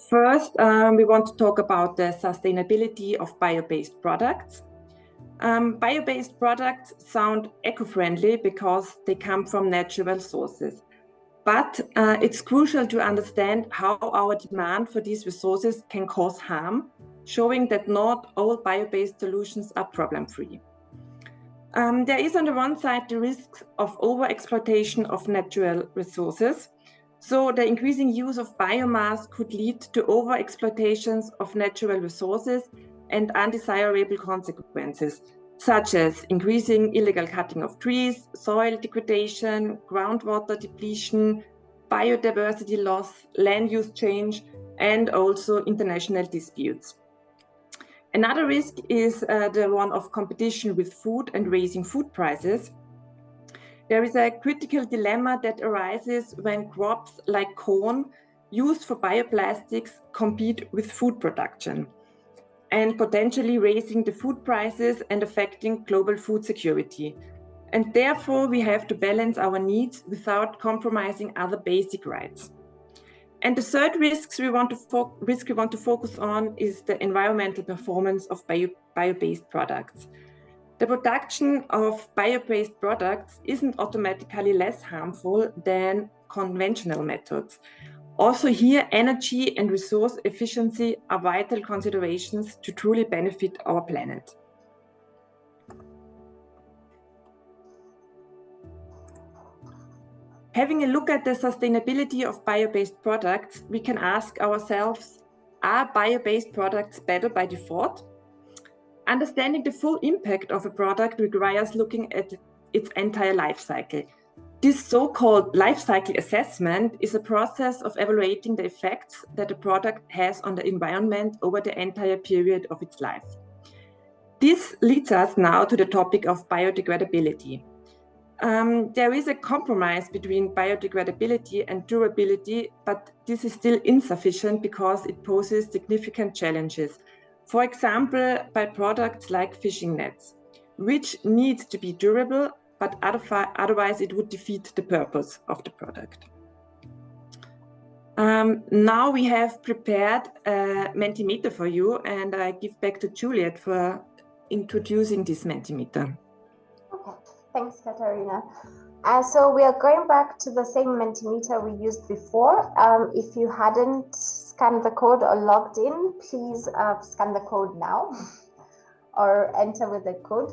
First, we want to talk about the sustainability of bio-based products. Bio-based products sound eco-friendly because they come from natural sources. But it's crucial to understand how our demand for these resources can cause harm, showing that not all bio-based solutions are problem-free. There is on the one side the risks of overexploitation of natural resources. So the increasing use of biomass could lead to overexploitations of natural resources, and undesirable consequences, such as increasing illegal cutting of trees, soil degradation, groundwater depletion, biodiversity loss, land use change, and also international disputes. Another risk is the one of competition with food and raising food prices. There is a critical dilemma that arises when crops like corn used for bioplastics compete with food production, and potentially raising the food prices and affecting global food security. And therefore, we have to balance our needs without compromising other basic rights. And the third risk we want to focus on is the environmental performance of bio-based products. The production of bio-based products isn't automatically less harmful than conventional methods. Also here, energy and resource efficiency are vital considerations to truly benefit our planet. Having a look at the sustainability of bio-based products, we can ask ourselves, are bio-based products better by default? Understanding the full impact of a product requires looking at its entire life cycle. This so-called life cycle assessment is a process of evaluating the effects that a product has on the environment over the entire period of its life. This leads us now to the topic of biodegradability. There is a compromise between biodegradability and durability, but this is still insufficient because it poses significant challenges. For example, by products like fishing nets, which need to be durable, but otherwise it would defeat the purpose of the product. Now we have prepared a Mentimeter for you, and I give back to Juliet for introducing this Mentimeter. Okay, thanks, Katharina. So we are going back to the same Mentimeter we used before. If you hadn't scanned the code or logged in, please scan the code now or enter with the code.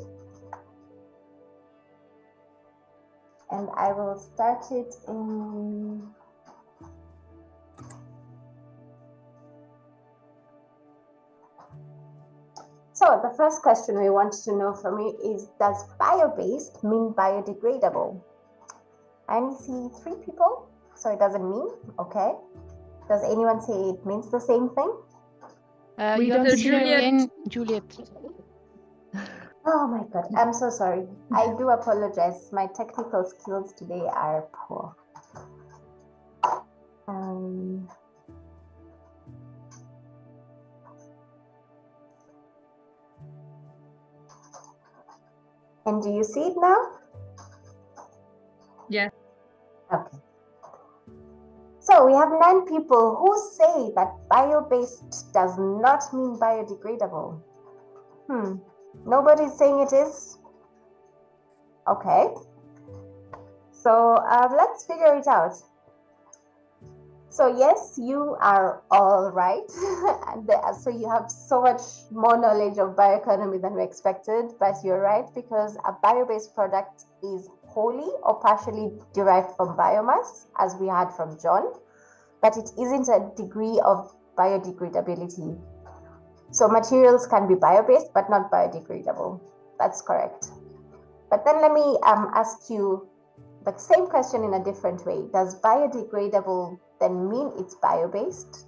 And I will start it in... So the first question we want to know from you is, does bio-based mean biodegradable? I only see 3 people, so it doesn't mean, okay. Does anyone say it means the same thing? You have to share again, Juliet. Oh my God, I'm so sorry. I do apologize. My technical skills today are poor. And do you see it now? Yeah. Okay. So we have 9 people who say that bio-based does not mean biodegradable. Nobody's saying it is? Okay. So let's figure it out. So yes, you are all right. So you have so much more knowledge of bioeconomy than we expected, but you're right, because a bio-based product is wholly or partially derived from biomass, as we had from John, but it isn't a degree of biodegradability. So materials can be bio-based, but not biodegradable. That's correct. But then let me ask you the same question in a different way. Does biodegradable then mean it's bio-based?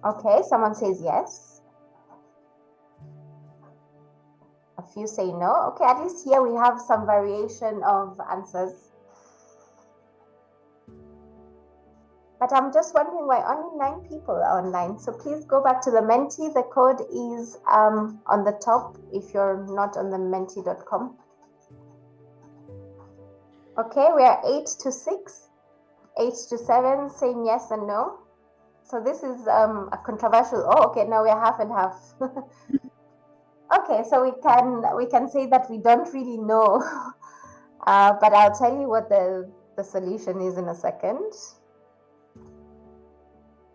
Okay, someone says yes. A few say no. Okay, at least here we have some variation of answers. But I'm just wondering why only 9 people are online. So please go back to the Menti. The code is on the top if you're not on the menti.com. Okay, we are 8 to 6, 8 to 7 saying yes and no. So this is a controversial. Oh, okay, now we're half and half. Okay, so we can say that we don't really know, but I'll tell you what the solution is in a second.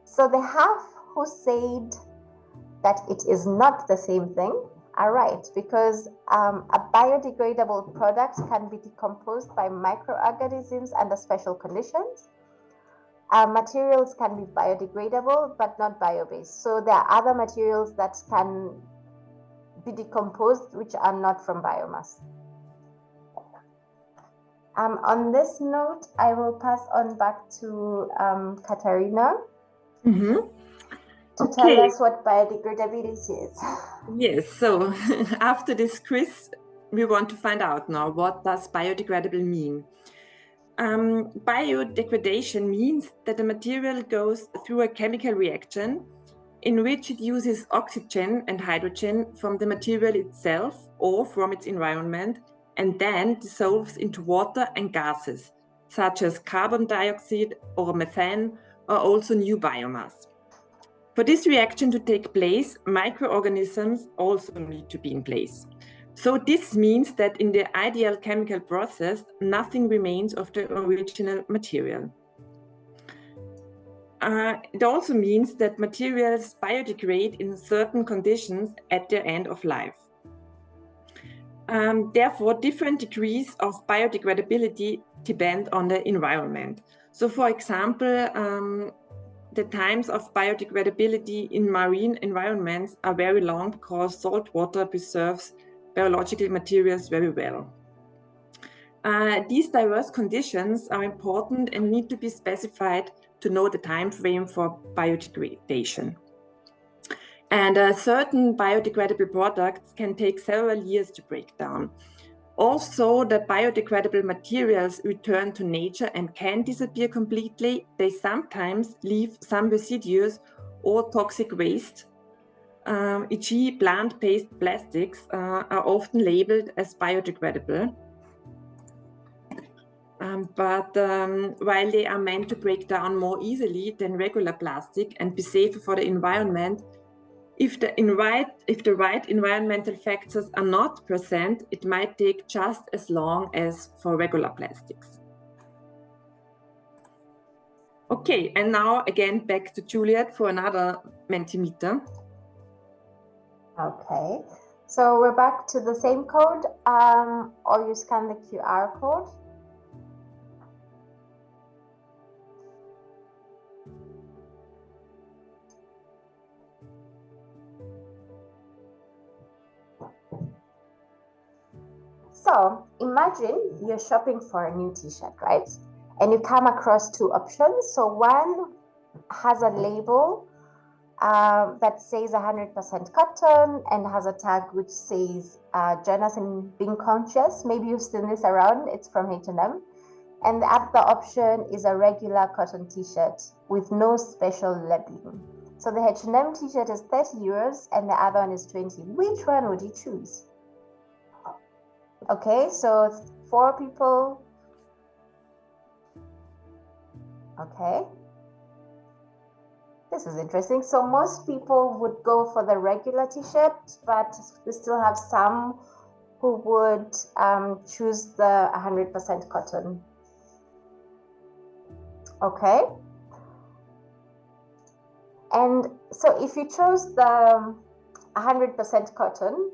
So the half who said that it is not the same thing are right, because a biodegradable product can be decomposed by microorganisms under special conditions. materials can be biodegradable, but not bio-based. So there are other materials that can be decomposed, which are not from biomass. On this note, I will pass on back to Katarina to tell us what biodegradability is. Yes, so after this quiz, we want to find out now, what does biodegradable mean? Biodegradation means that the material goes through a chemical reaction in which it uses oxygen and hydrogen from the material itself or from its environment, and then dissolves into water and gases, such as carbon dioxide or methane, or also new biomass. For this reaction to take place, microorganisms also need to be in place. So this means that in the ideal chemical process, nothing remains of the original material. It also means that materials biodegrade in certain conditions at their end of life. Therefore, different degrees of biodegradability depend on the environment. So for example, the times of biodegradability in marine environments are very long because salt water preserves biological materials very well. These diverse conditions are important and need to be specified to know the time frame for biodegradation. And certain biodegradable products can take several years to break down. Also, the biodegradable materials return to nature and can disappear completely. They sometimes leave some residues or toxic waste. E.g., plant-based plastics are often labeled as biodegradable. But while they are meant to break down more easily than regular plastic and be safer for the environment, if the right environmental factors are not present, it might take just as long as for regular plastics. Okay, and now again back to Juliet for another Mentimeter. Okay, so we're back to the same code, or you scan the QR code. So imagine you're shopping for a new t-shirt, right? And you come across two options. So one has a label that says 100% cotton and has a tag which says join us in being conscious. Maybe you've seen this around. It's from H&M. And the other option is a regular cotton t-shirt with no special labeling. So the H&M t-shirt is 30 euros and the other one is 20. Which one would you choose? Okay, so 4 people. Okay. This is interesting. So most people would go for the regular t-shirt, but we still have some who would choose the 100% cotton. Okay. And so if you chose the 100% cotton,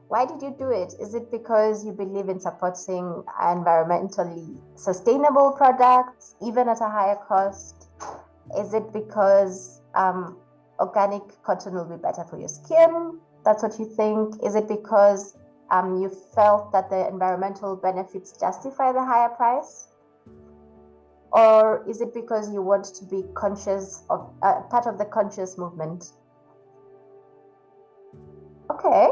why did you do it? Is it because you believe in supporting environmentally sustainable products, even at a higher cost? Is it because organic cotton will be better for your skin? That's what you think? Is it because you felt that the environmental benefits justify the higher price? Or is it because you want to be conscious of part of the conscious movement? Okay.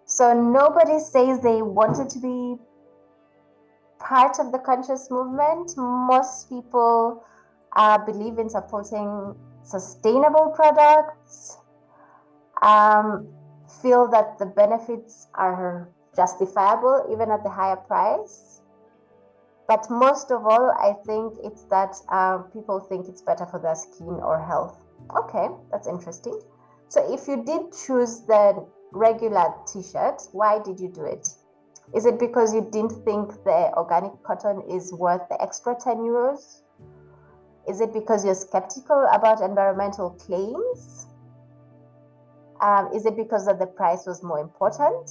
So nobody says they wanted to be part of the conscious movement. Most people believe in supporting sustainable products, feel that the benefits are justifiable even at the higher price. But most of all, I think it's that people think it's better for their skin or health. Okay, that's interesting. So if you did choose the regular t-shirt, why did you do it? Is it because you didn't think the organic cotton is worth the extra 10 euros? Is it because you're skeptical about environmental claims? Is it because that the price was more important?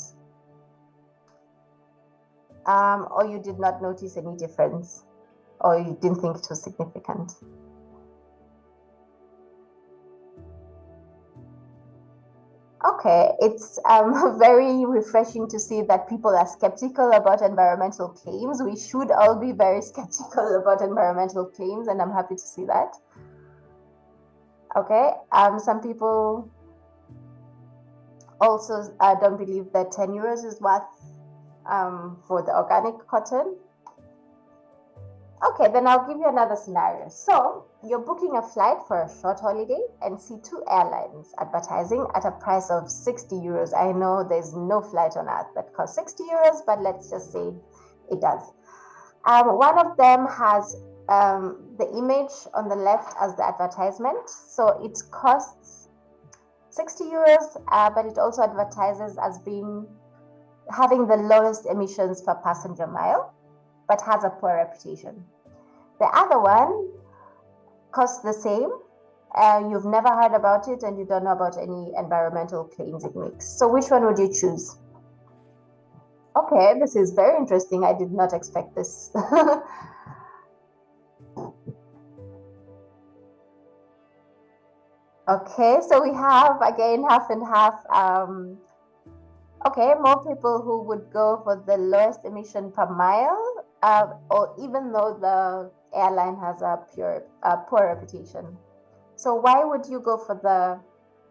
Or you did not notice any difference? or you didn't think it was significant? Okay, it's very refreshing to see that people are skeptical about environmental claims. We should all be very skeptical about environmental claims, and I'm happy to see that. Okay, some people also don't believe that 10 euros is worth for the organic cotton. Okay, then I'll give you another scenario. So you're booking a flight for a short holiday and see two airlines advertising at a price of 60 euros. I know there's no flight on earth that costs 60 euros, but let's just say it does. One of them has the image on the left as the advertisement. So it costs 60 euros, but it also advertises as having the lowest emissions per passenger mile, but has a poor reputation. The other one costs the same. You've never heard about it and you don't know about any environmental claims it makes. So which one would you choose? Okay, this is very interesting. I did not expect this. Okay, so we have again half and half. Okay, more people who would go for the lowest emission per mile, or even though the airline has a poor reputation. So why would you go for the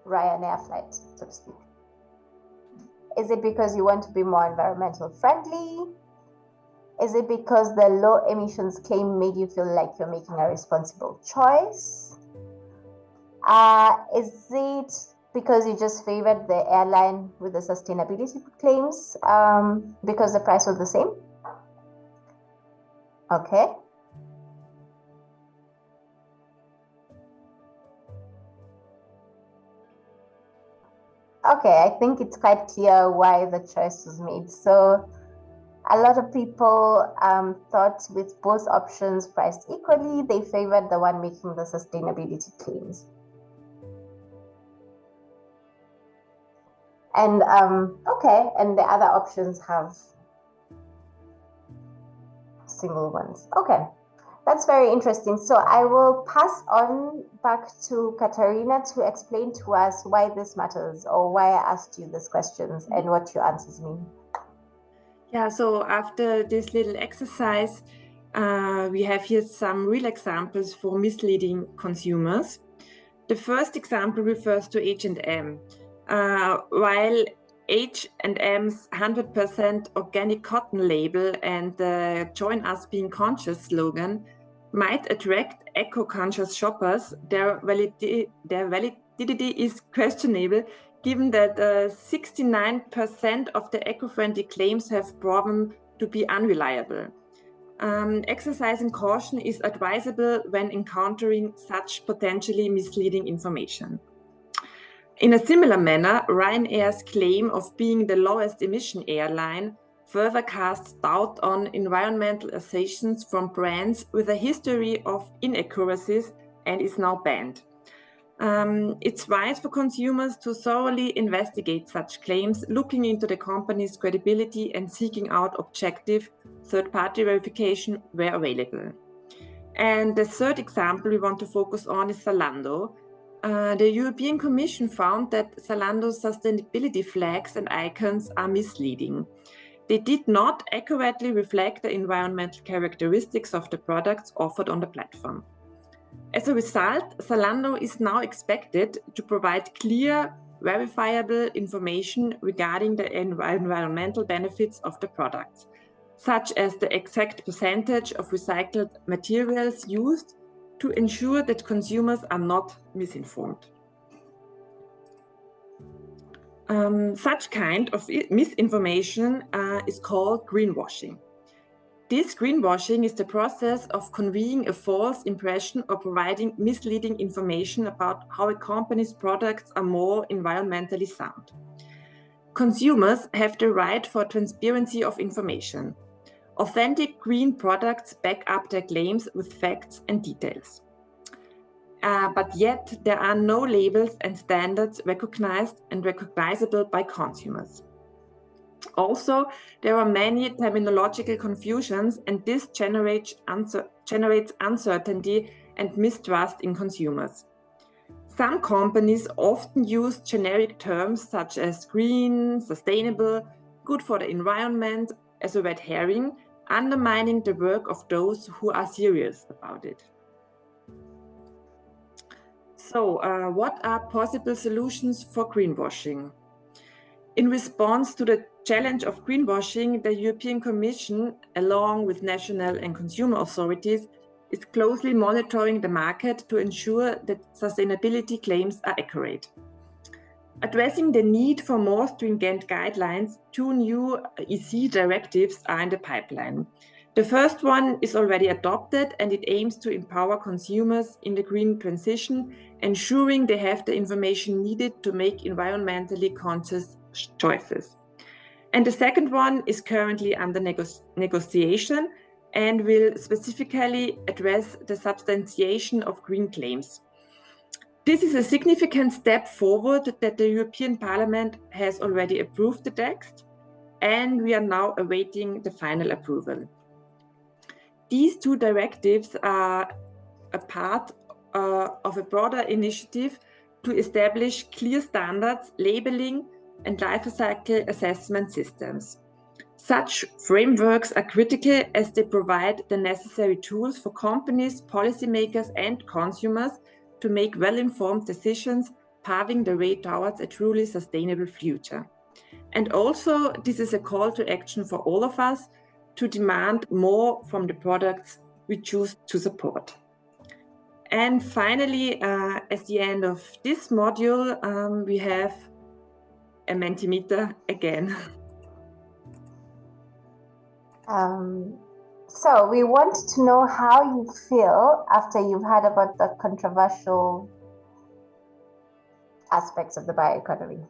Ryanair flight, so to speak? Is it because you want to be more environmental friendly? Is it because the low emissions claim made you feel like you're making a responsible choice? Is it because you just favored the airline with the sustainability claims because the price was the same? Okay. Okay, I think it's quite clear why the choice was made. So a lot of people thought with both options priced equally, they favored the one making the sustainability claims. And okay, and the other options have single ones. Okay, that's very interesting. So I will pass on back to Katarina to explain to us why this matters, or why I asked you these questions and what your answers mean. Yeah, so after this little exercise, we have here some real examples for misleading consumers. The first example refers to H&M. While H&M's 100% organic cotton label and the Join Us Being Conscious slogan might attract eco-conscious shoppers, their validity is questionable, given that 69% of the eco-friendly claims have proven to be unreliable. Exercising caution is advisable when encountering such potentially misleading information. In a similar manner, Ryanair's claim of being the lowest emission airline further casts doubt on environmental assertions from brands with a history of inaccuracies and is now banned. It's wise for consumers to thoroughly investigate such claims, looking into the company's credibility and seeking out objective third-party verification where available. And the third example we want to focus on is Zalando. The European Commission found that Zalando's sustainability flags and icons are misleading. They did not accurately reflect the environmental characteristics of the products offered on the platform. As a result, Zalando is now expected to provide clear, verifiable information regarding the environmental benefits of the products, such as the exact percentage of recycled materials used, to ensure that consumers are not misinformed. Such kind of misinformation is called greenwashing. This greenwashing is the process of conveying a false impression or providing misleading information about how a company's products are more environmentally sound. Consumers have the right for transparency of information. Authentic green products back up their claims with facts and details. But yet there are no labels and standards recognized and recognizable by consumers. Also, there are many terminological confusions, and this generates uncertainty and mistrust in consumers. Some companies often use generic terms such as green, sustainable, good for the environment as a red herring, undermining the work of those who are serious about it. So, what are possible solutions for greenwashing? In response to the challenge of greenwashing, the European Commission, along with national and consumer authorities, is closely monitoring the market to ensure that sustainability claims are accurate. Addressing the need for more stringent guidelines, 2 new EC directives are in the pipeline. The first one is already adopted, and it aims to empower consumers in the green transition, ensuring they have the information needed to make environmentally conscious choices. And the second one is currently under negotiation and will specifically address the substantiation of green claims. This is a significant step forward that the European Parliament has already approved the text, and we are now awaiting the final approval. These 2 directives are a part of a broader initiative to establish clear standards, labeling, and life cycle assessment systems. Such frameworks are critical as they provide the necessary tools for companies, policymakers, and consumers to make well-informed decisions, paving the way towards a truly sustainable future. And also, this is a call to action for all of us to demand more from the products we choose to support. And finally, at the end of this module, we have a Mentimeter again. So we want to know how you feel after you've heard about the controversial aspects of the bioeconomy.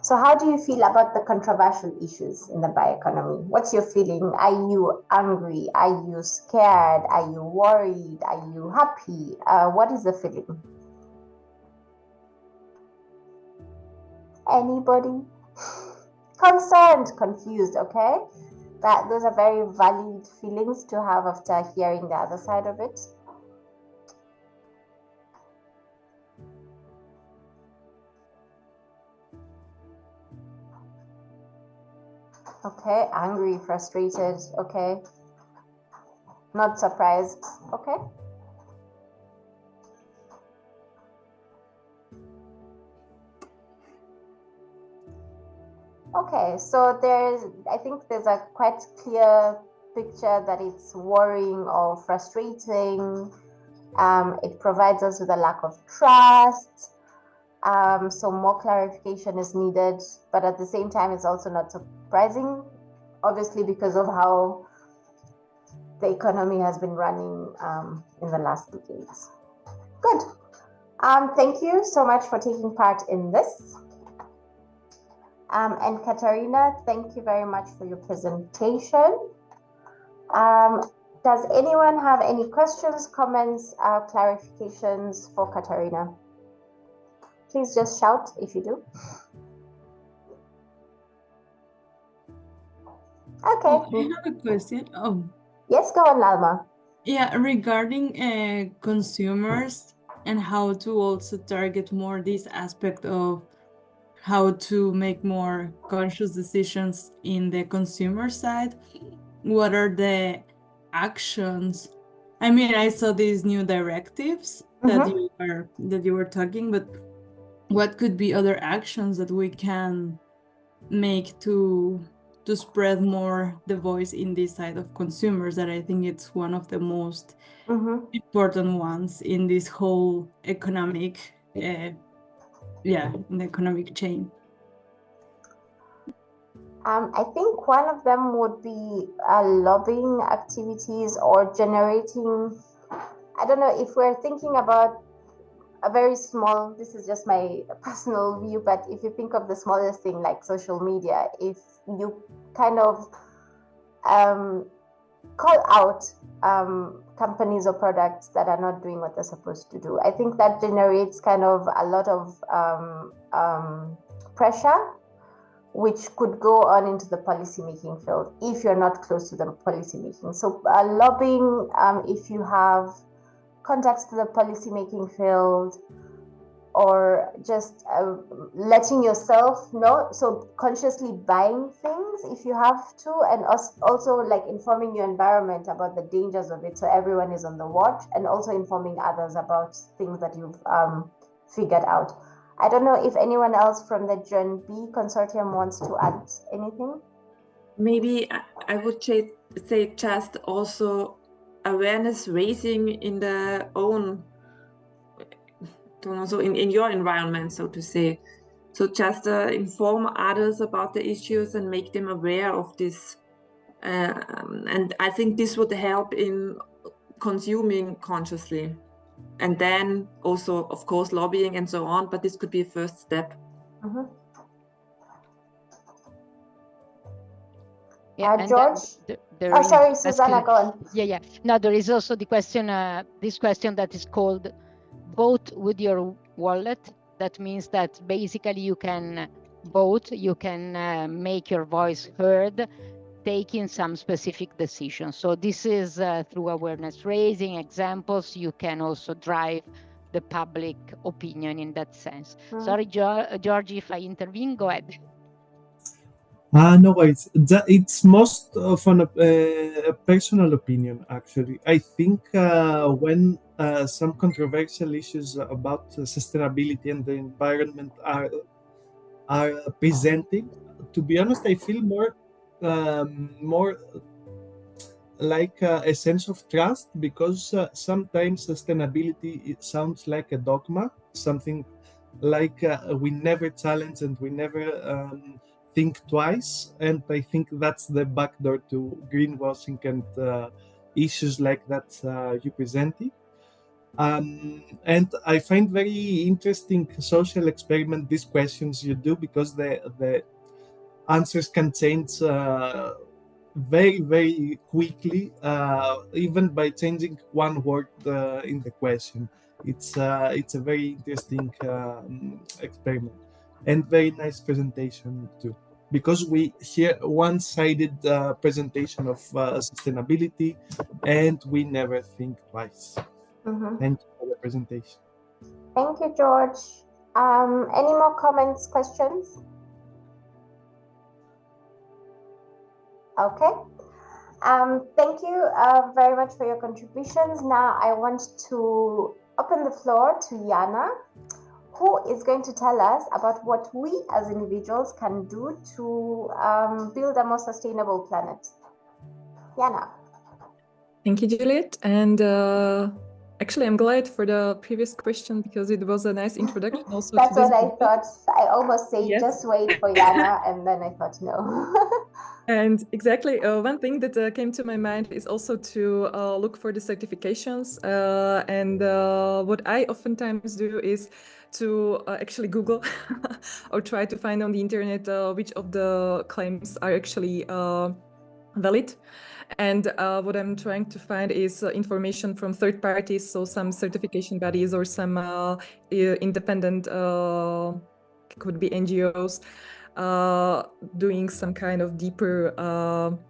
So how do you feel about the controversial issues in the bioeconomy? What's your feeling? Are you angry? Are you scared? Are you worried? Are you happy? What is the feeling? Anybody? Concerned, confused, okay? Those are very valid feelings to have after hearing the other side of it. Okay, angry, frustrated, okay. Not surprised, okay. Okay, so I think there's a quite clear picture that it's worrying or frustrating. It provides us with a lack of trust. So more clarification is needed, but at the same time, it's also not surprising, obviously, because of how the economy has been running in the last decades. Good. Thank you so much for taking part in this. And Katarina, thank you very much for your presentation. Does anyone have any questions, comments, clarifications for Katarina? Please just shout if you do. Okay. Oh, I have a question. Oh, yes, go on, Lalma. Yeah, regarding consumers and how to also target more this aspect of how to make more conscious decisions in the consumer side. What are the actions? I mean, I saw these new directives that you were talking, but what could be other actions that we can make to spread more the voice in this side of consumers, that I think it's one of the most important ones in this whole economic in the economic chain? I think one of them would be lobbying activities or generating, I don't know if we're thinking about a very small, this is just my personal view, but if you think of the smallest thing like social media, if you kind of call out companies or products that are not doing what they're supposed to do. I think that generates kind of a lot of pressure, which could go on into the policymaking field if you're not close to the policymaking. So lobbying, if you have contacts to the policymaking field, or just letting yourself know, so consciously buying things if you have to, and also like informing your environment about the dangers of it, so everyone is on the watch, and also informing others about things that you've figured out. I don't know if anyone else from the GenB consortium wants to add anything. Maybe I would say just also awareness raising in their own, so in your environment, so to say. So just inform others about the issues and make them aware of this. And I think this would help in consuming consciously. And then also, of course, lobbying and so on, but this could be a first step. Mm-hmm. Yeah, George? Sorry, Susanna, go on. Yeah. No, there is also the question, this question that is called vote with your wallet. That means that basically you can vote, you can make your voice heard, taking some specific decisions. So this is through awareness raising examples. You can also drive the public opinion in that sense. Sorry, George, if I intervene, go ahead. No worries. It's most of a personal opinion, actually. I think when some controversial issues about sustainability and the environment are presented, to be honest, I feel more like a sense of trust, because sometimes sustainability, it sounds like a dogma, something like we never challenge and we never think twice. And I think that's the backdoor to greenwashing and issues like that you presented. And I find very interesting social experiment these questions you do, because the answers can change very, very quickly, even by changing one word in the question. It's a very interesting experiment, and very nice presentation too, because we hear one-sided presentation of sustainability, and we never think twice. Mm-hmm. Thank you for the presentation. Thank you, George. Any more comments, questions? Okay. Thank you very much for your contributions. Now I want to open the floor to Jana, who is going to tell us about what we as individuals can do to build a more sustainable planet. Jana. Thank you, Juliet. And actually, I'm glad for the previous question, because it was a nice introduction also. That's what I thought. I almost say, yes, just wait for Jana, and then I thought no. And exactly, one thing that came to my mind is also to look for the certifications. And what I oftentimes do is to actually Google or try to find on the internet which of the claims are actually valid. And what I'm trying to find is information from third parties, so some certification bodies or some independent, could be NGOs, doing some kind of deeper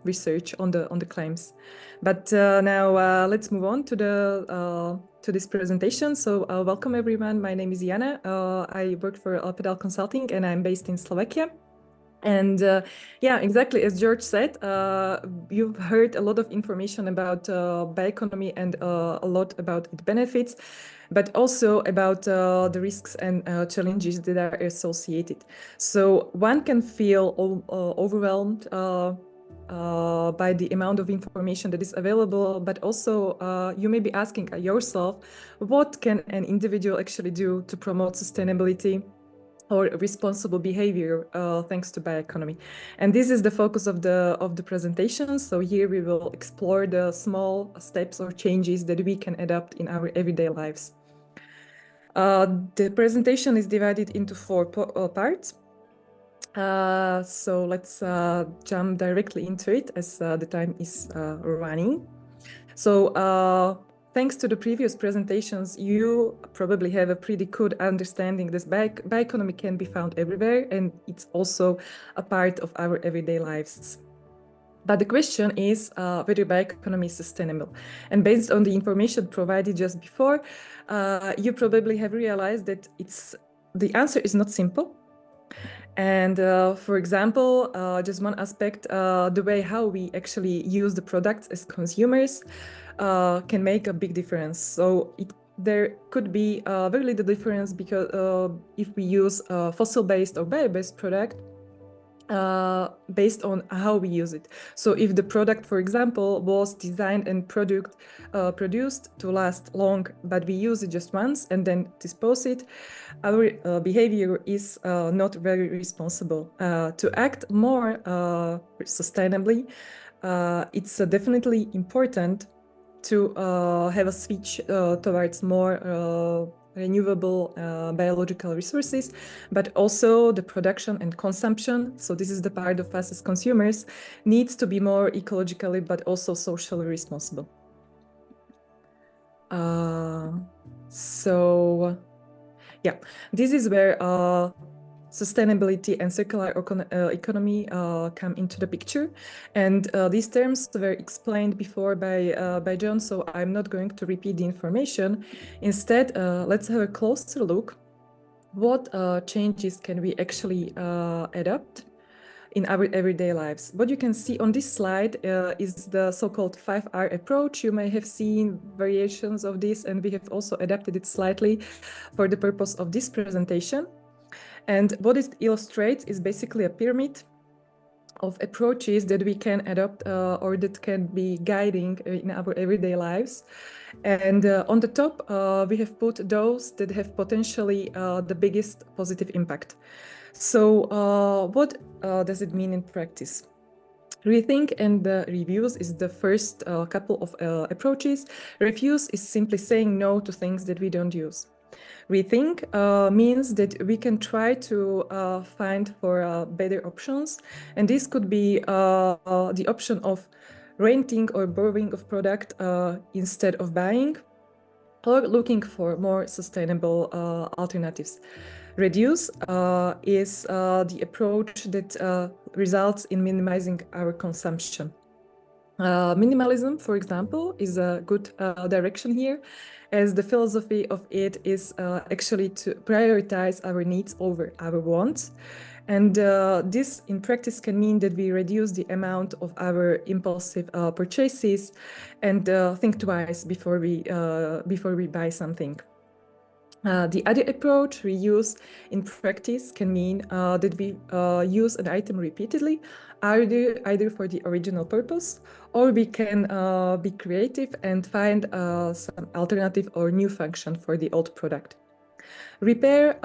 research on the claims. But now let's move on to this presentation. So welcome everyone. My name is Jana. I work for Pedal Consulting, and I'm based in Slovakia. And yeah, exactly as George said, you've heard a lot of information about bioeconomy and a lot about its benefits, but also about the risks and challenges that are associated. So one can feel overwhelmed by the amount of information that is available, but also you may be asking yourself, what can an individual actually do to promote sustainability or responsible behavior thanks to bioeconomy? And this is the focus of the presentation. So here we will explore the small steps or changes that we can adopt in our everyday lives. The presentation is divided into four parts. So let's jump directly into it as the time is running. So thanks to the previous presentations, you probably have a pretty good understanding this bioeconomy can be found everywhere, and it's also a part of our everyday lives. But the question is whether bioeconomy is sustainable. And based on the information provided just before, you probably have realized that the answer is not simple. And for example, just one aspect, the way how we actually use the products as consumers can make a big difference. So there could be very little difference because if we use a fossil-based or bio-based product, based on how we use it. So if the product, for example, was designed and produced to last long, but we use it just once and then dispose it, our behavior is not very responsible. To act more sustainably, it's definitely important to have a switch towards more renewable biological resources, but also the production and consumption. So this is the part of us as consumers needs to be more ecologically, but also socially responsible. So yeah, this is where sustainability and circular economy come into the picture. And these terms were explained before by John, so I'm not going to repeat the information. Instead, let's have a closer look. What changes can we actually adopt in our everyday lives? What you can see on this slide is the so-called 5R approach. You may have seen variations of this, and we have also adapted it slightly for the purpose of this presentation. And what it illustrates is basically a pyramid of approaches that we can adopt or that can be guiding in our everyday lives. And on the top, we have put those that have potentially the biggest positive impact. So what does it mean in practice? Rethink and reviews is the first couple of approaches. Refuse is simply saying no to things that we don't use. Rethink means that we can try to find for better options, and this could be the option of renting or borrowing of product instead of buying, or looking for more sustainable alternatives. Reduce is the approach that results in minimizing our consumption. Minimalism, for example, is a good direction here, as the philosophy of it is actually to prioritize our needs over our wants. And this in practice can mean that we reduce the amount of our impulsive purchases and think twice before we buy something. The other approach, reuse, in practice can mean that we use an item repeatedly, either for the original purpose, or we can be creative and find some alternative or new function for the old product. Repair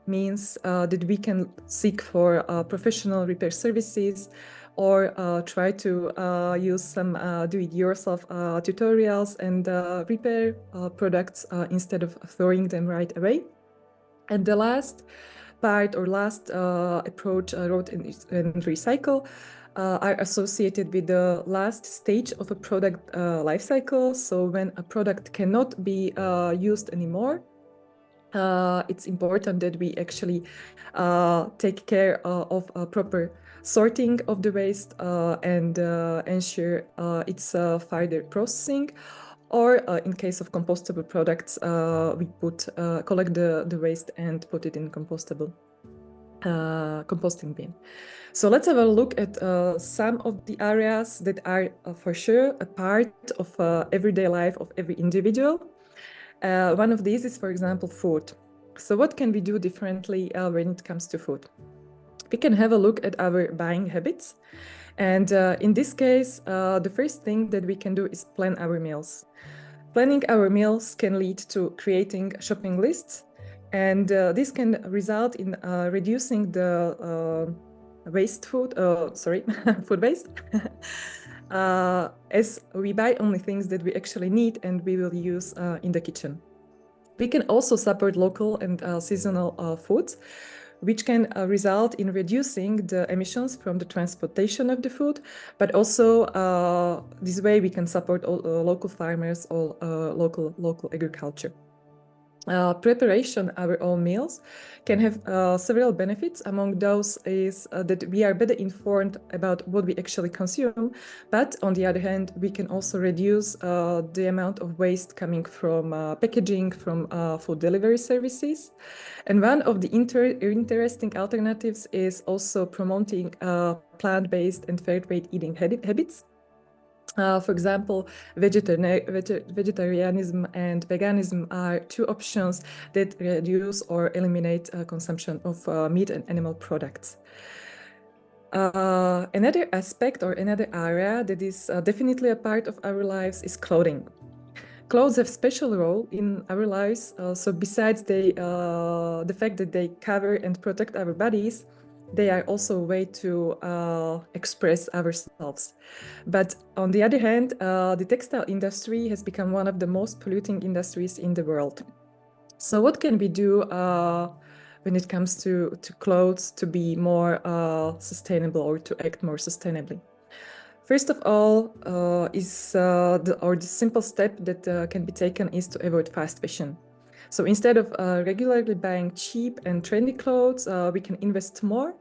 means that we can seek for professional repair services or try to use some do-it-yourself tutorials and repair products instead of throwing them right away. And the last part or last approach, road and recycle, are associated with the last stage of a product life cycle. So when a product cannot be used anymore, it's important that we actually take care of proper sorting of the waste and ensure its further processing. Or in case of compostable products, we collect the waste and put it in composting bin. So let's have a look at some of the areas that are for sure a part of everyday life of every individual. One of these is, for example, food. So what can we do differently when it comes to food? We can have a look at our buying habits. And in this case, the first thing that we can do is plan our meals. Planning our meals can lead to creating shopping lists. And this can result in reducing the food waste. As we buy only things that we actually need and we will use in the kitchen. We can also support local and seasonal foods. which can result in reducing the emissions from the transportation of the food, but also this way we can support all local farmers, all local agriculture. Preparation our own meals can have several benefits. Among those is that we are better informed about what we actually consume, but on the other hand, we can also reduce the amount of waste coming from packaging, from food delivery services. And one of the interesting alternatives is also promoting plant-based and fair trade eating habits. For example, vegetarianism and veganism are two options that reduce or eliminate consumption of meat and animal products. Another aspect or another area that is definitely a part of our lives is clothing. Clothes have a special role in our lives. So besides the fact that they cover and protect our bodies, they are also a way to express ourselves. But on the other hand, the textile industry has become one of the most polluting industries in the world. So what can we do when it comes to clothes to be more sustainable or to act more sustainably? First of all, the simple step that can be taken is to avoid fast fashion. So instead of regularly buying cheap and trendy clothes, we can invest more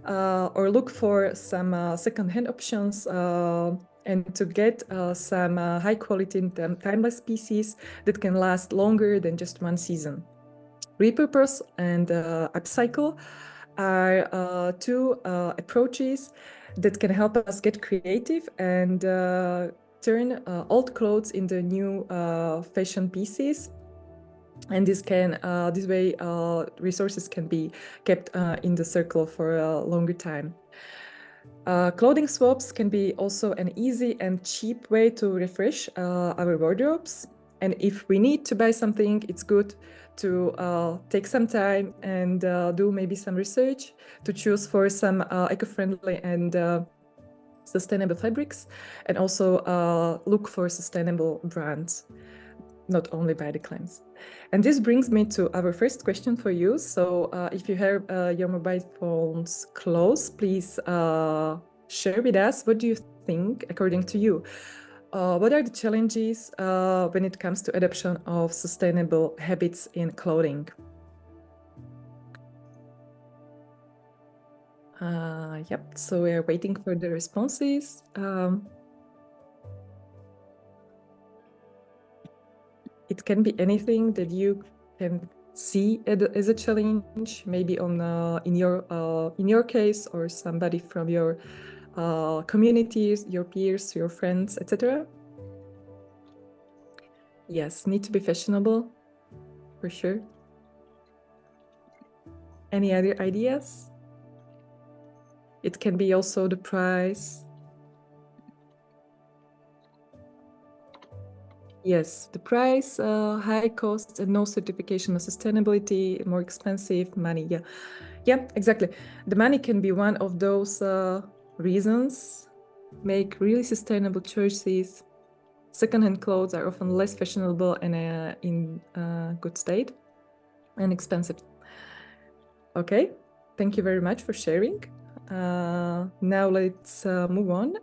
or look for some second-hand options and to get some high-quality and timeless pieces that can last longer than just one season. Repurpose and upcycle are two approaches that can help us get creative and turn old clothes into new fashion pieces. And this way resources can be kept in the circle for a longer time. Clothing swaps can be also an easy and cheap way to refresh our wardrobes. And if we need to buy something, it's good to take some time and do maybe some research to choose for some eco-friendly and sustainable fabrics, and also look for sustainable brands, not only buy the claims. And this brings me to our first question for you. So if you have your mobile phones close, please share with us, what do you think, according to you? What are the challenges when it comes to adoption of sustainable habits in clothing? Yep, so we are waiting for the responses. It can be anything that you can see as a challenge, maybe in your case, or somebody from your communities, your peers, your friends, etc. Yes, need to be fashionable, for sure. Any other ideas? It can be also the price. Yes, the price, high costs, and no certification of sustainability, more expensive money. Yeah, exactly. The money can be one of those reasons. Make really sustainable choices. Secondhand clothes are often less fashionable and in good state and expensive. Okay, thank you very much for sharing. Now let's move on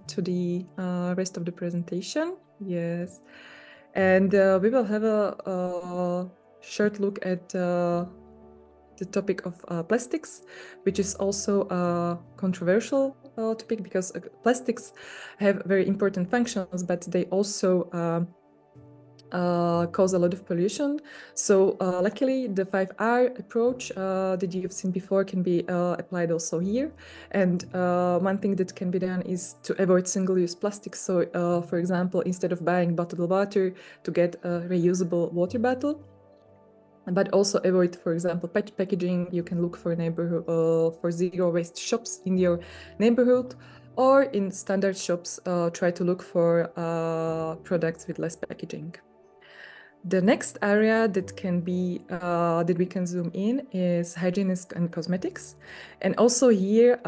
to the rest of the presentation. Yes, and we will have a short look at the topic of plastics, which is also a controversial topic because plastics have very important functions, but they also cause a lot of pollution. So luckily the 5R approach that you've seen before can be applied also here. And one thing that can be done is to avoid single-use plastics. So for example, instead of buying bottled water, to get a reusable water bottle. But also avoid, for example, packaging. You can look for neighborhood for zero waste shops in your neighborhood, or in standard shops, try to look for products with less packaging. The next area that can be that we can zoom in is hygiene and cosmetics, and also here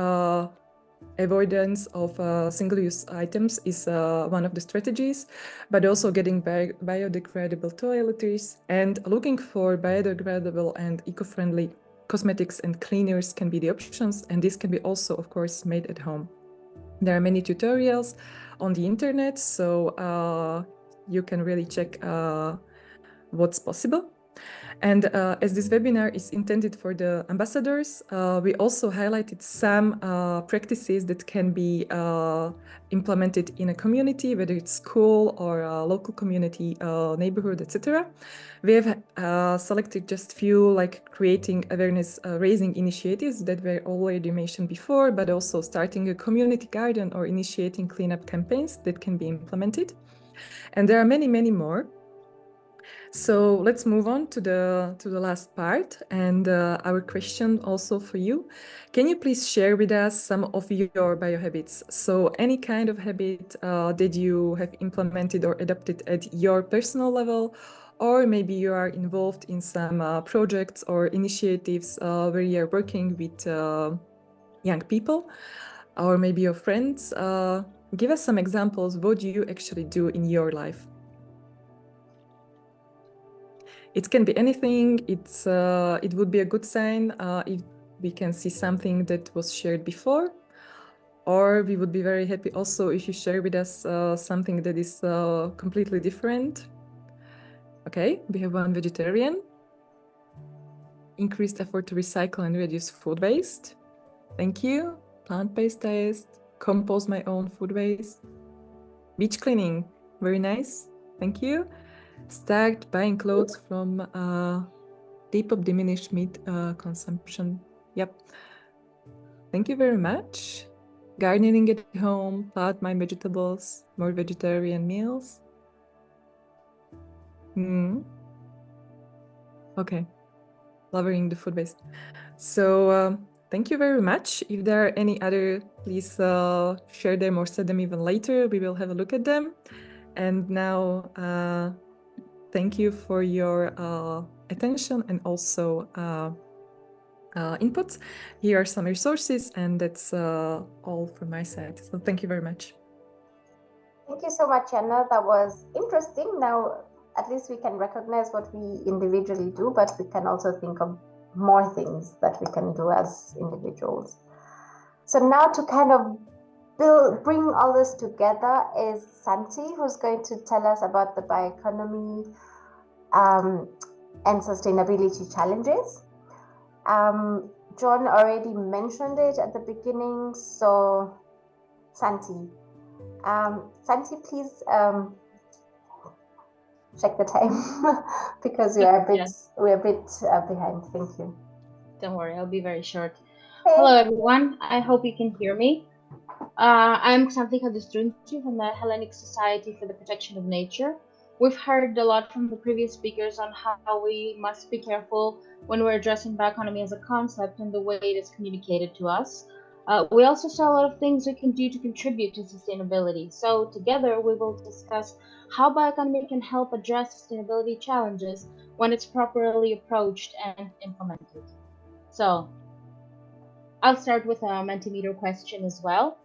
avoidance of single-use items is one of the strategies, but also getting biodegradable toiletries and looking for biodegradable and eco-friendly cosmetics and cleaners can be the options, and this can be also, of course, made at home. There are many tutorials on the internet, so you can really check what's possible. And as this webinar is intended for the ambassadors, we also highlighted some practices that can be implemented in a community, whether it's school or a local community, neighborhood, etc. We have selected just few, like creating awareness raising initiatives that were already mentioned before, but also starting a community garden or initiating cleanup campaigns that can be implemented. And there are many, many more. So let's move on to the last part, and our question also for you. Can you please share with us some of your biohabits? So any kind of habit that you have implemented or adopted at your personal level, or maybe you are involved in some projects or initiatives where you are working with young people, or maybe your friends. Give us some examples. What do you actually do in your life? It can be anything. It would be a good sign if we can see something that was shared before, or we would be very happy also if you share with us something that is completely different. Okay, we have one vegetarian. Increased effort to recycle and reduce food waste. Thank you. Plant-based diet. Compose my own food waste. Beach cleaning. Very nice. Thank you. Start buying clothes from Depop diminished meat consumption. Yep. Thank you very much. Gardening at home, plant my vegetables, more vegetarian meals. Okay. Lowering the food waste. So thank you very much. If there are any other, please share them or send them even later. We will have a look at them. And now, thank you for your attention and also inputs. Here are some resources, and that's all from my side. So thank you very much. Thank you so much, Anna. That was interesting. Now, at least we can recognize what we individually do, but we can also think of more things that we can do as individuals. So now to kind of bring all this together is Santi, who's going to tell us about the bioeconomy and sustainability challenges. John already mentioned it at the beginning, so Santi, please check the time because we're a bit behind. Thank you. Don't worry, I'll be very short. Hey. Hello everyone, I hope you can hear me. I'm Santi Kadustunci from the Hellenic Society for the Protection of Nature. We've heard a lot from the previous speakers on how we must be careful when we're addressing bioeconomy as a concept and the way it is communicated to us. We also saw a lot of things we can do to contribute to sustainability. So together we will discuss how bioeconomy can help address sustainability challenges when it's properly approached and implemented. So I'll start with a Mentimeter question as well.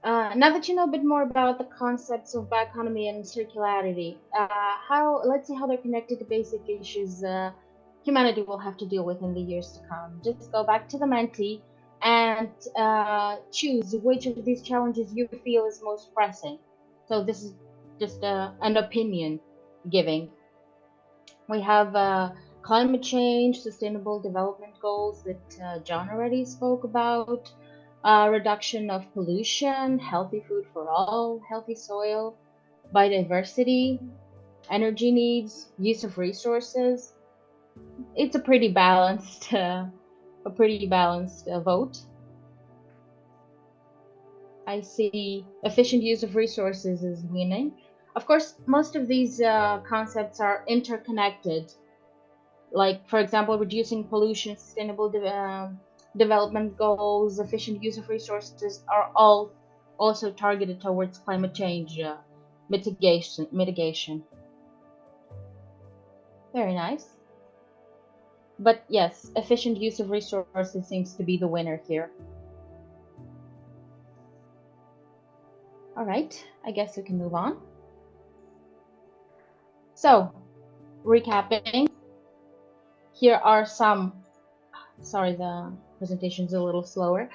Now that you know a bit more about the concepts of bioeconomy and circularity, let's see how they're connected to basic issues humanity will have to deal with in the years to come. Just go back to the Menti and choose which of these challenges you feel is most pressing. So this is just an opinion giving. We have climate change, sustainable development goals that John already spoke about, reduction of pollution, healthy food for all, healthy soil, biodiversity, energy needs, use of resources. It's a pretty balanced, vote. I see efficient use of resources is winning. Of course, most of these concepts are interconnected. Like, for example, reducing pollution, sustainable development goals, efficient use of resources are all also targeted towards climate change mitigation. Very nice. But yes, efficient use of resources seems to be the winner here. All right, I guess we can move on. So, recapping, here are some, sorry, the presentation's a little slower.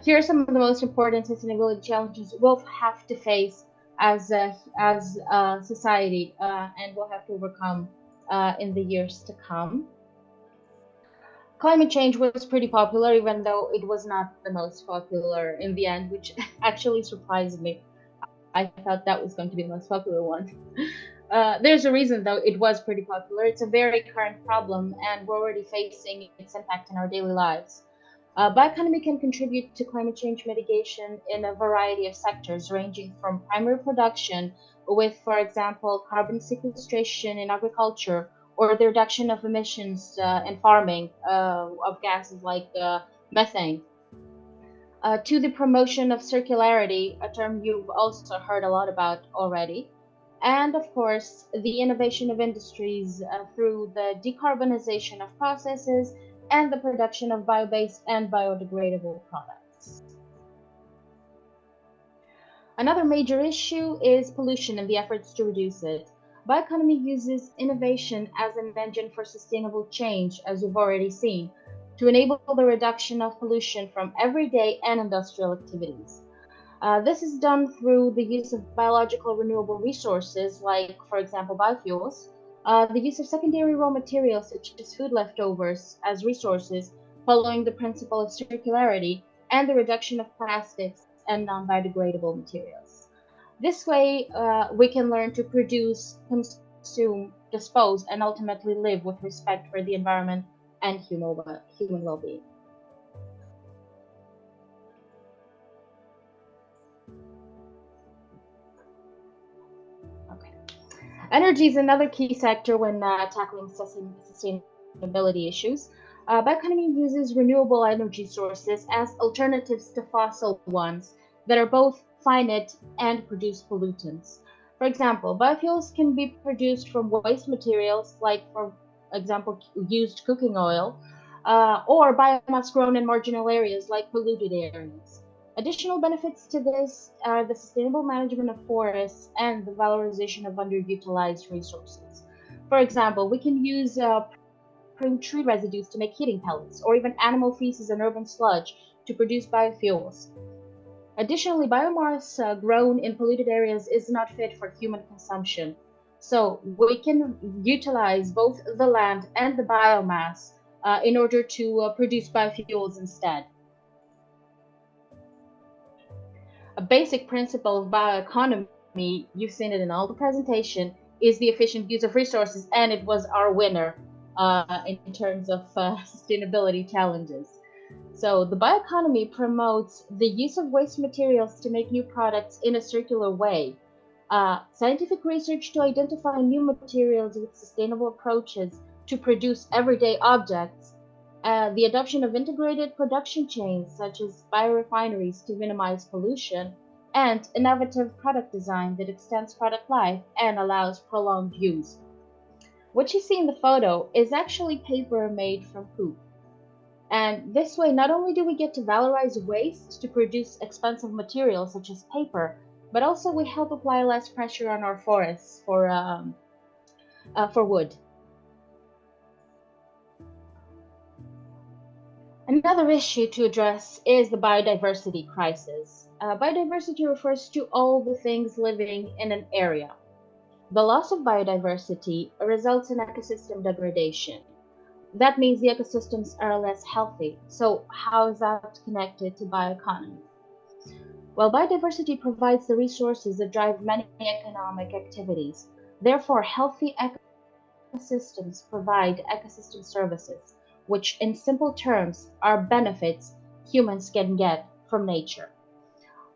Here are some of the most important sustainability challenges we'll have to face as a society and we'll have to overcome in the years to come. Climate change was pretty popular, even though it was not the most popular in the end, which actually surprised me. I thought that was going to be the most popular one. There's a reason, though, it was pretty popular. It's a very current problem, and we're already facing its impact in our daily lives. Bioeconomy can contribute to climate change mitigation in a variety of sectors, ranging from primary production with, for example, carbon sequestration in agriculture, or the reduction of emissions in farming of gases like methane, to the promotion of circularity, a term you've also heard a lot about already, and of course, the innovation of industries through the decarbonization of processes and the production of bio-based and biodegradable products. Another major issue is pollution and the efforts to reduce it. Bioeconomy uses innovation as an engine for sustainable change, as we've already seen, to enable the reduction of pollution from everyday and industrial activities. This is done through the use of biological renewable resources, like, for example, biofuels, the use of secondary raw materials such as food leftovers as resources, following the principle of circularity, and the reduction of plastics and non-biodegradable materials. This way, we can learn to produce, consume, dispose, and ultimately live with respect for the environment and human well-being. Okay. Energy is another key sector when tackling sustainability issues. Bioeconomy uses renewable energy sources as alternatives to fossil ones that are both finite and produce pollutants. For example, biofuels can be produced from waste materials, like, for example, used cooking oil, or biomass grown in marginal areas like polluted areas. Additional benefits to this are the sustainable management of forests and the valorization of underutilized resources. For example, we can use pruned tree residues to make heating pellets, or even animal feces and urban sludge to produce biofuels. Additionally, biomass grown in polluted areas is not fit for human consumption. So we can utilize both the land and the biomass in order to produce biofuels instead. A basic principle of bioeconomy, you've seen it in all the presentation, is the efficient use of resources, and it was our winner in terms of sustainability challenges. So the bioeconomy promotes the use of waste materials to make new products in a circular way. Scientific research to identify new materials with sustainable approaches to produce everyday objects, the adoption of integrated production chains such as biorefineries to minimize pollution, and innovative product design that extends product life and allows prolonged use. What you see in the photo is actually paper made from poop. And this way, not only do we get to valorize waste to produce expensive materials such as paper, but also we help apply less pressure on our forests for wood. Another issue to address is the biodiversity crisis. Biodiversity refers to all the things living in an area. The loss of biodiversity results in ecosystem degradation. That means the ecosystems are less healthy. So how is that connected to bioeconomy? Well, biodiversity provides the resources that drive many economic activities. Therefore, healthy ecosystems provide ecosystem services, which in simple terms are benefits humans can get from nature.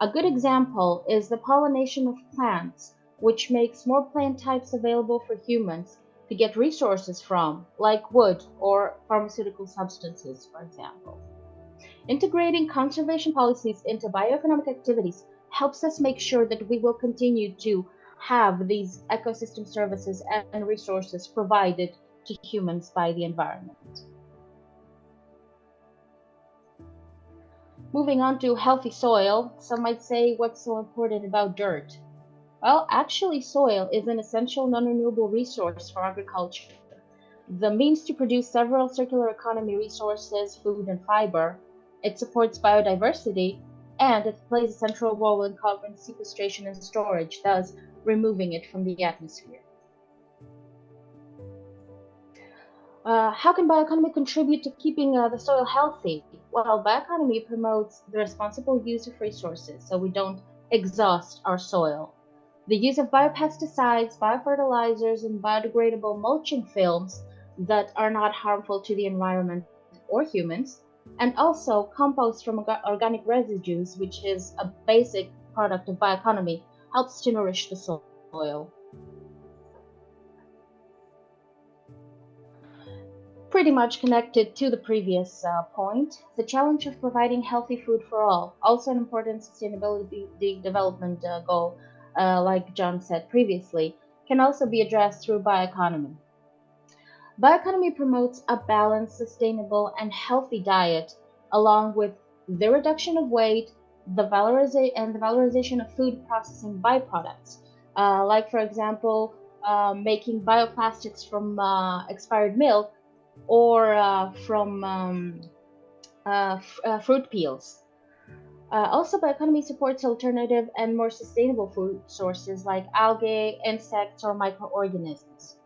A good example is the pollination of plants, which makes more plant types available for humans to get resources from, like wood or pharmaceutical substances, for example. Integrating conservation policies into bioeconomic activities helps us make sure that we will continue to have these ecosystem services and resources provided to humans by the environment. Moving on to healthy soil, some might say, what's so important about dirt? Well, actually, soil is an essential non-renewable resource for agriculture. the means to produce several circular economy resources, food, and fiber. It supports biodiversity, and it plays a central role in carbon sequestration and storage, thus removing it from the atmosphere. How can bioeconomy contribute to keeping the soil healthy? Well, bioeconomy promotes the responsible use of resources so we don't exhaust our soil. The use of biopesticides, biofertilizers, and biodegradable mulching films that are not harmful to the environment or humans, and also compost from organic residues, which is a basic product of bioeconomy, helps to nourish the soil. Pretty much connected to the previous point, the challenge of providing healthy food for all, also an important sustainability development goal, like John said previously, can also be addressed through bioeconomy. Bioeconomy promotes a balanced, sustainable, and healthy diet, along with the reduction of weight, the valorization of food processing byproducts, like, for example, making bioplastics from expired milk or from fruit peels. Also, bioeconomy supports alternative and more sustainable food sources like algae, insects, or microorganisms.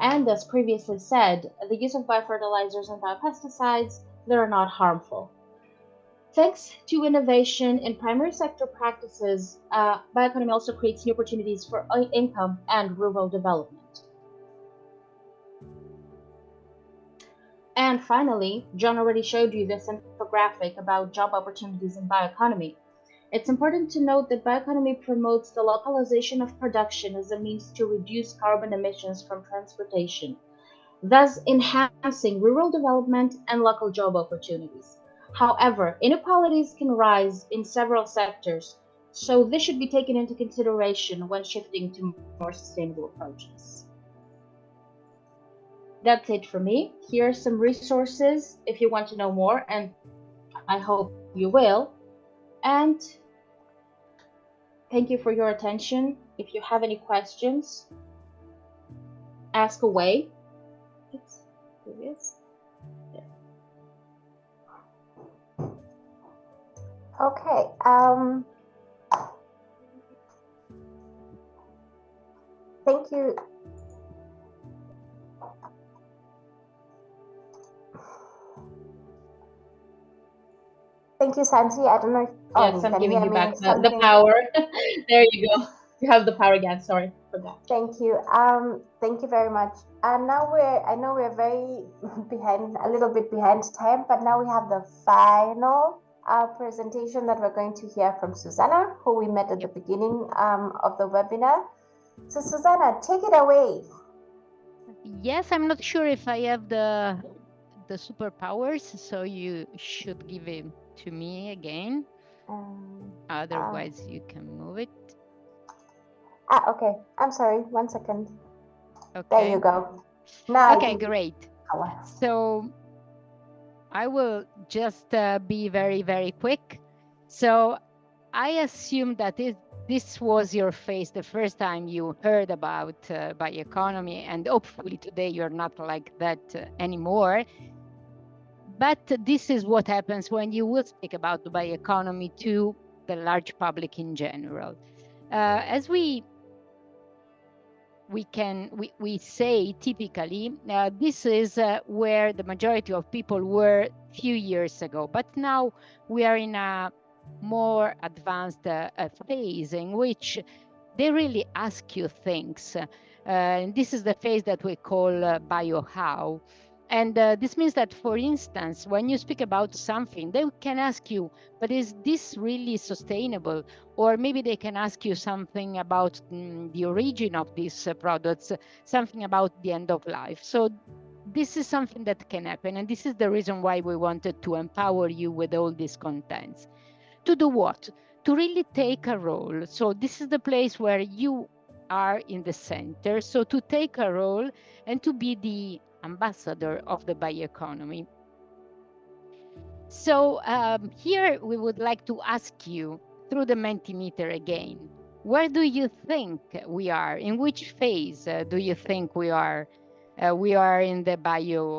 And as previously said, the use of biofertilizers and biopesticides that are not harmful. Thanks to innovation in primary sector practices, bioeconomy also creates new opportunities for income and rural development. And finally, John already showed you this infographic about job opportunities in bioeconomy. It's important to note that bioeconomy promotes the localization of production as a means to reduce carbon emissions from transportation, thus enhancing rural development and local job opportunities. However, inequalities can rise in several sectors, so this should be taken into consideration when shifting to more sustainable approaches. That's it for me. Here are some resources if you want to know more, and I hope you will. And thank you for your attention. If you have any questions, ask away. Oops, previous. There. Okay. Thank you. Thank you, Santi. I don't know if Yes, I'm giving you back the power. There you go. You have the power again. Sorry for that. Thank you. Thank you very much. And now I know we're very behind, a little bit behind time, but now we have the final presentation that we're going to hear from Susanna, who we met at the beginning of the webinar. So Susanna, take it away. Yes, I'm not sure if I have the superpowers, so you should give it to me again. Otherwise, you can move it. Okay. I'm sorry. 1 second. Okay. There you go. Now. Okay, great. So I will just be very, very quick. So I assume that this was your face the first time you heard about bioeconomy, and hopefully today you're not like that anymore. But this is what happens when you will speak about the bioeconomy to the large public in general. As we say typically, this is where the majority of people were a few years ago. But now we are in a more advanced phase in which they really ask you things. This is the phase that we call bio-how. And this means that, for instance, when you speak about something, they can ask you, but is this really sustainable? Or maybe they can ask you something about the origin of these products, something about the end of life. So this is something that can happen. And this is the reason why we wanted to empower you with all these contents. To do what? To really take a role. So this is the place where you are in the center. So to take a role and to be the ambassador of the bioeconomy. So here we would like to ask you through the Mentimeter again, where do you think we are? In which phase do you think we are We are in the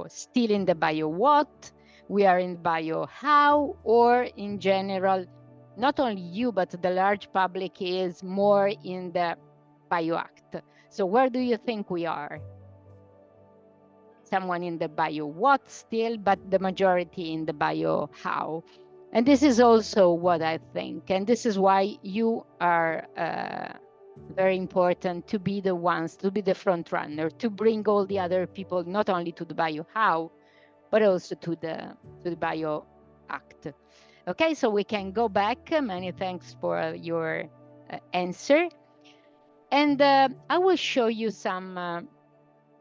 still in the bio what, we are in bio how, or in general, not only you, but the large public is more in the bio act. So where do you think we are? Someone in the bio what still, but the majority in the bio how. And this is also what I think. And this is why you are very important to be the ones, to be the front runner, to bring all the other people, not only to the bio how, but also to the bio act. Okay, so we can go back. Many thanks for your answer. And I will show you some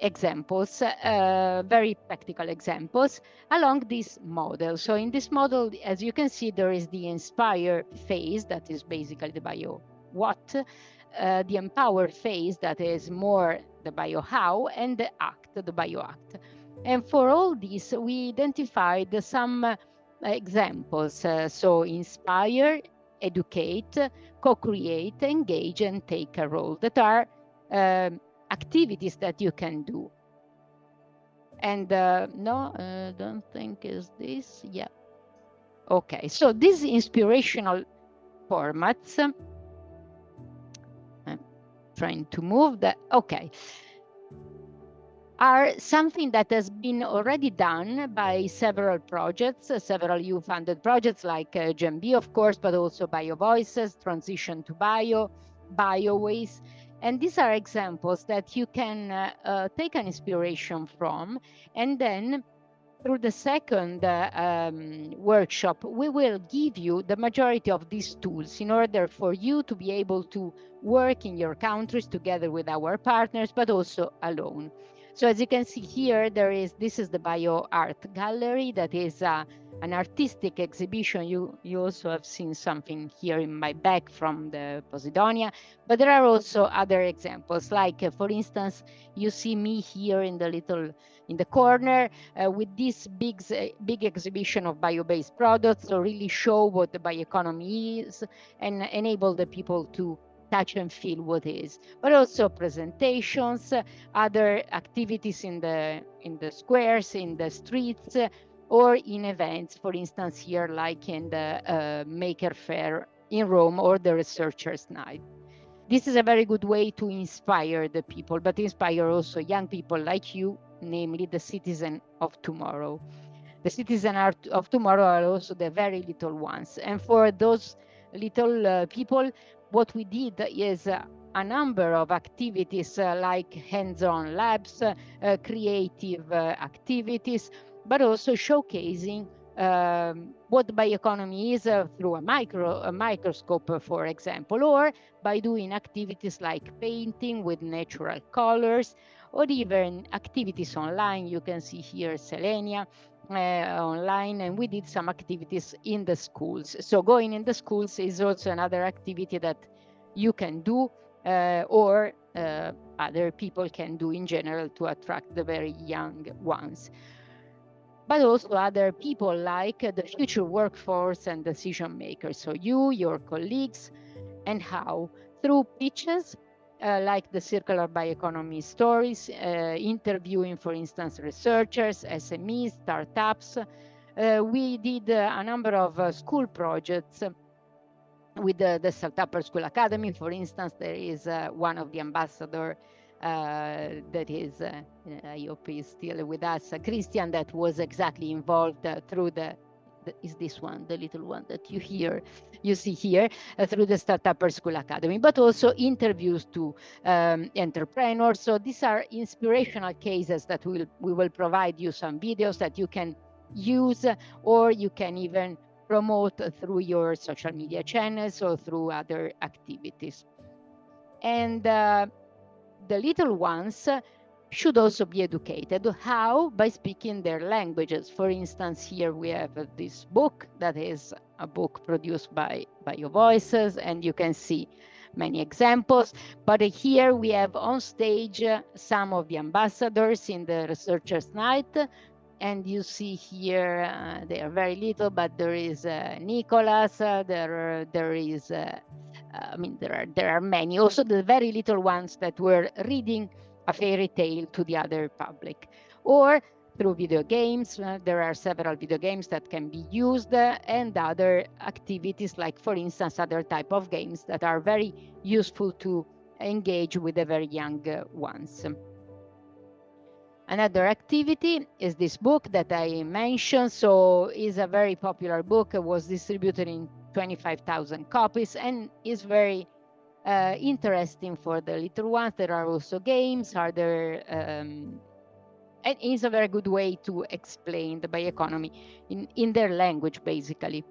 examples, very practical examples along this model. So in this model, as you can see, there is the inspire phase, that is basically the bio what, the empower phase, that is more the bio how, and the act, the bio act. And for all this, we identified some examples. So inspire, educate, co-create, engage, and take a role, that are activities that you can do. And no, don't think is this. Yeah. Okay. So these inspirational formats, I'm trying to move that. Okay. Are something that has been already done by several projects, several EU-funded projects like GenB, of course, but also Bio Voices, Transition to Bio, BioWays. And these are examples that you can take an inspiration from. And then through the second workshop, we will give you the majority of these tools in order for you to be able to work in your countries together with our partners, but also alone. So as you can see here, this is the Bio Art Gallery, that is an artistic exhibition. You also have seen something here in my bag from the Posidonia, but there are also other examples, like for instance, you see me here in the corner with this big exhibition of bio-based products, so really show what the bioeconomy is and enable the people to touch and feel what is, but also presentations, other activities in the squares, in the streets, or in events, for instance, here like in the Maker Fair in Rome or the Researchers' Night. This is a very good way to inspire the people, but inspire also young people like you, namely the citizen of tomorrow. The citizen of tomorrow are also the very little ones. And for those little people, what we did is a number of activities like hands-on labs, creative activities, but also showcasing what bioeconomy is through a microscope, for example, or by doing activities like painting with natural colors, or even activities online. You can see here Selenia online, and we did some activities in the schools. So going in the schools is also another activity that you can do or other people can do in general to attract the very young ones. But also other people like the future workforce and decision makers. So you, your colleagues, and how? Through pitches, like the circular bioeconomy stories, interviewing, for instance, researchers, SMEs, startups. We did a number of school projects with the Startup School Academy. For instance, there is one of the ambassador that is, I hope he's still with us, Christian, that was exactly involved through is this one, the little one that you see here, through the Startup School Academy, but also interviews to entrepreneurs. So these are inspirational cases that we will provide you some videos that you can use, or you can even promote through your social media channels or through other activities. And the little ones should also be educated. How? By speaking their languages. For instance, here we have this book that is a book produced by Bio Voices, and you can see many examples. But here we have on stage some of the ambassadors in the Researchers' Night. And you see here, they are very little, but there is Nicholas, there is, I mean, there are many. Also the very little ones that were reading a fairy tale to the other public. Or through video games, there are several video games that can be used, and other activities, like, for instance, other type of games that are very useful to engage with the very young ones. Another activity is this book that I mentioned. So it's a very popular book. It was distributed in 25,000 copies and is very interesting for the little ones. There are also games, and it's a very good way to explain the bioeconomy in their language, basically.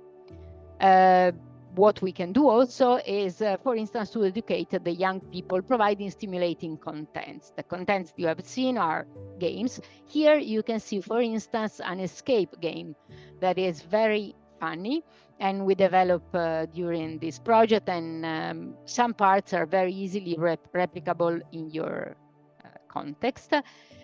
What we can do also is, for instance, to educate the young people, providing stimulating contents. The contents you have seen are games. Here you can see, for instance, an escape game that is very funny, and we develop during this project, and some parts are very easily replicable in your context.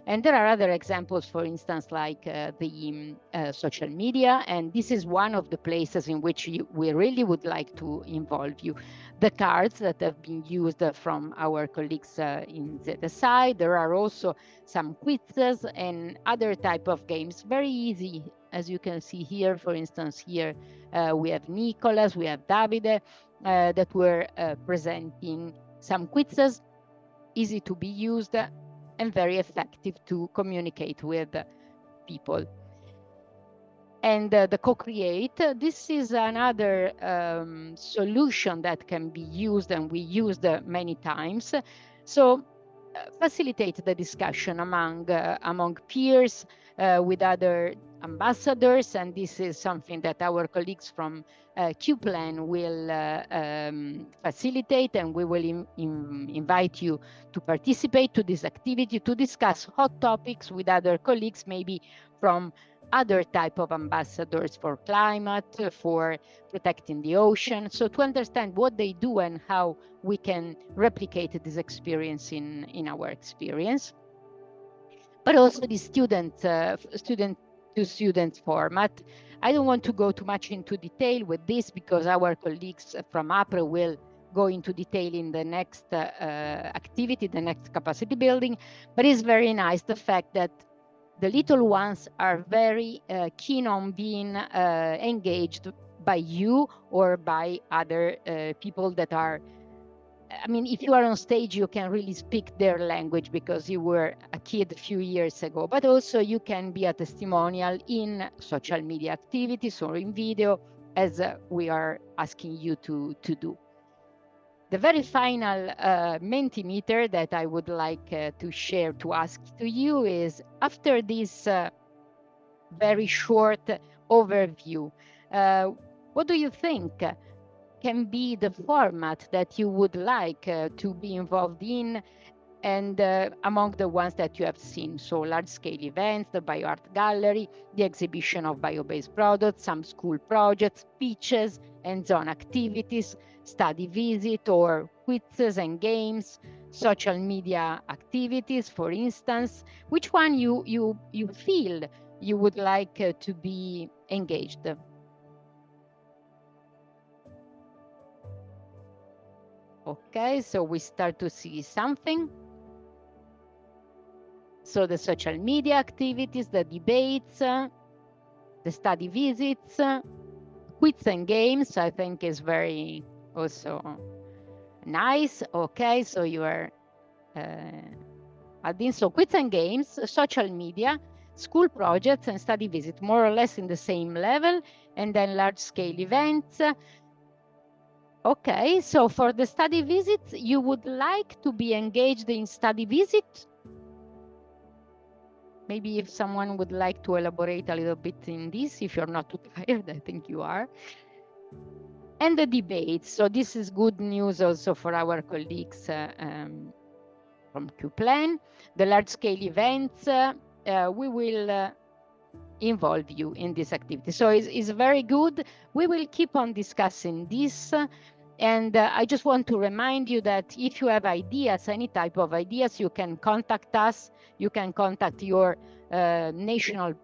And there are other examples, for instance, like the social media, and this is one of the places in which we really would like to involve you. The cards that have been used from our colleagues in ZSI. There are also some quizzes and other type of games, very easy, as you can see here. For instance, here we have Nicolas, we have Davide, that were presenting some quizzes, easy to be used, and very effective to communicate with people. And the co-create, this is another solution that can be used, and we used many times. So facilitate the discussion among peers, with other ambassadors, and this is something that our colleagues from QPlan will facilitate, and we will invite you to participate to this activity, to discuss hot topics with other colleagues, maybe from other type of ambassadors for climate, for protecting the ocean. So to understand what they do and how we can replicate this experience in our experience. But also the student-to-student format. I don't want to go too much into detail with this, because our colleagues from APRE will go into detail in the next activity, the next capacity building. But it's very nice, the fact that the little ones are very keen on being engaged by you or by other people that are, I mean, if you are on stage, you can really speak their language because you were a kid a few years ago, but also you can be a testimonial in social media activities or in video, as we are asking you to do. The very final Mentimeter that I would like to share, to ask to you is, after this very short overview, what do you think can be the format that you would like to be involved in, and among the ones that you have seen? So large-scale events, the BioArt Gallery, the exhibition of bio-based products, some school projects, speeches, hands-on activities, study visit, or quizzes and games, social media activities, for instance. Which one you feel you would like to be engaged? Okay, so we start to see something. So the social media activities, the debates, the study visits, quiz and games, I think is very also nice. Okay, so you are adding, so quiz and games, social media, school projects, and study visit, more or less in the same level, and then large-scale events. Okay, so for the study visits, you would like to be engaged in study visit? Maybe if someone would like to elaborate a little bit in this, if you're not too tired, I think you are. And the debates. So this is good news also for our colleagues from QPlan. The large-scale events, we will involve you in this activity. So it's very good. We will keep on discussing this. And I just want to remind you that if you have ideas, any type of ideas, you can contact us. You can contact your national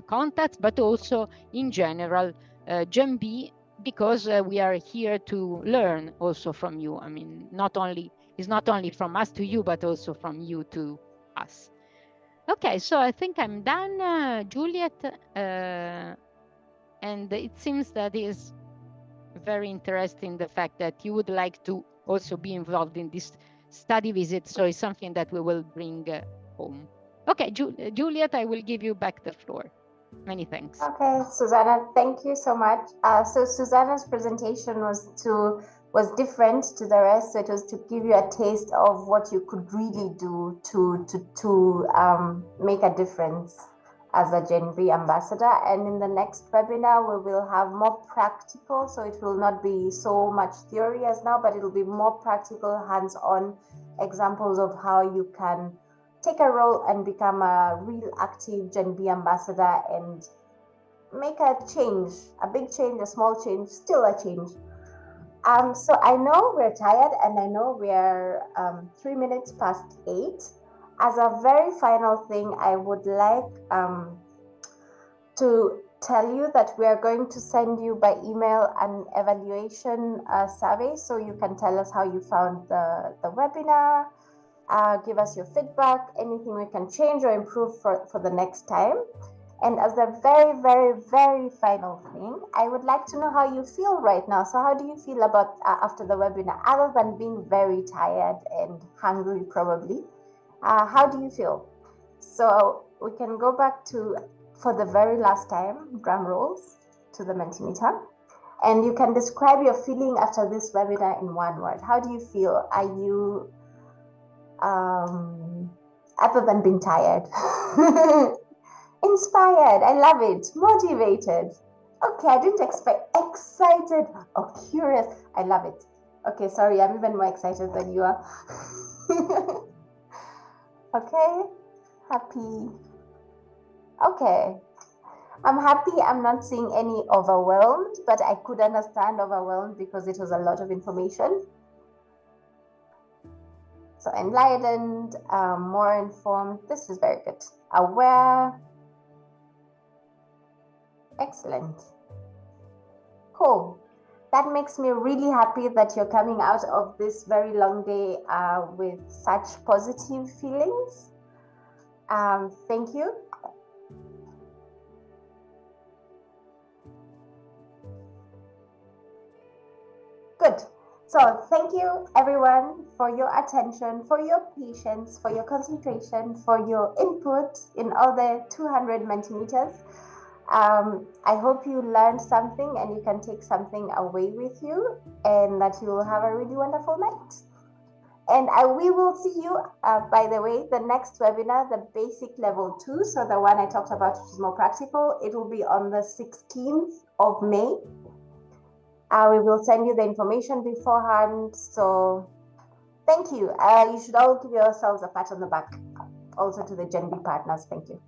contacts, but also in general, GenB, because we are here to learn also from you. I mean, it's not only from us to you, but also from you to us. Okay, so I think I'm done, Juliet, and it seems that is very interesting the fact that you would like to also be involved in this study visit, so it's something that we will bring home. Okay, Juliet, I will give you back the floor. Many thanks. Okay, Susanna, thank you so much. So Susanna's presentation was different to the rest. So it was to give you a taste of what you could really do to make a difference as a GenB ambassador. And in the next webinar, we will have more practical. So it will not be so much theory as now, but it will be more practical, hands-on examples of how you can take a role and become a real active GenB ambassador and make a change, a big change, a small change, still a change. So I know we're tired and I know we're 3 minutes past 8. As a very final thing, I would like to tell you that we are going to send you by email an evaluation survey, so you can tell us how you found the webinar. Give us your feedback, anything we can change or improve for the next time. And as a very, very, very final thing, I would like to know how you feel right now. So how do you feel about after the webinar, other than being very tired and hungry probably? How do you feel? So we can go back to, for the very last time, drum rolls, to the Mentimeter. And you can describe your feeling after this webinar in one word. How do you feel? Are you other than being tired? Inspired, I love it. Motivated. Okay, I didn't expect. Excited or curious. I love it. Okay, sorry, I'm even more excited than you are. Okay, happy. Okay, I'm happy. I'm not seeing any overwhelmed, but I could understand overwhelmed because it was a lot of information. So enlightened, more informed. This is very good. Aware. Excellent. Cool. That makes me really happy that you're coming out of this very long day with such positive feelings. Thank you. Good. So thank you everyone for your attention, for your patience, for your concentration, for your input in all the 200 Mentimeters. I hope you learned something and you can take something away with you, and that you will have a really wonderful night. And we will see you, by the way, the next webinar, the basic level 2. So the one I talked about, which is more practical, it will be on the 16th of May. We will send you the information beforehand. So thank you. You should all give yourselves a pat on the back. Also to the GenB partners. Thank you.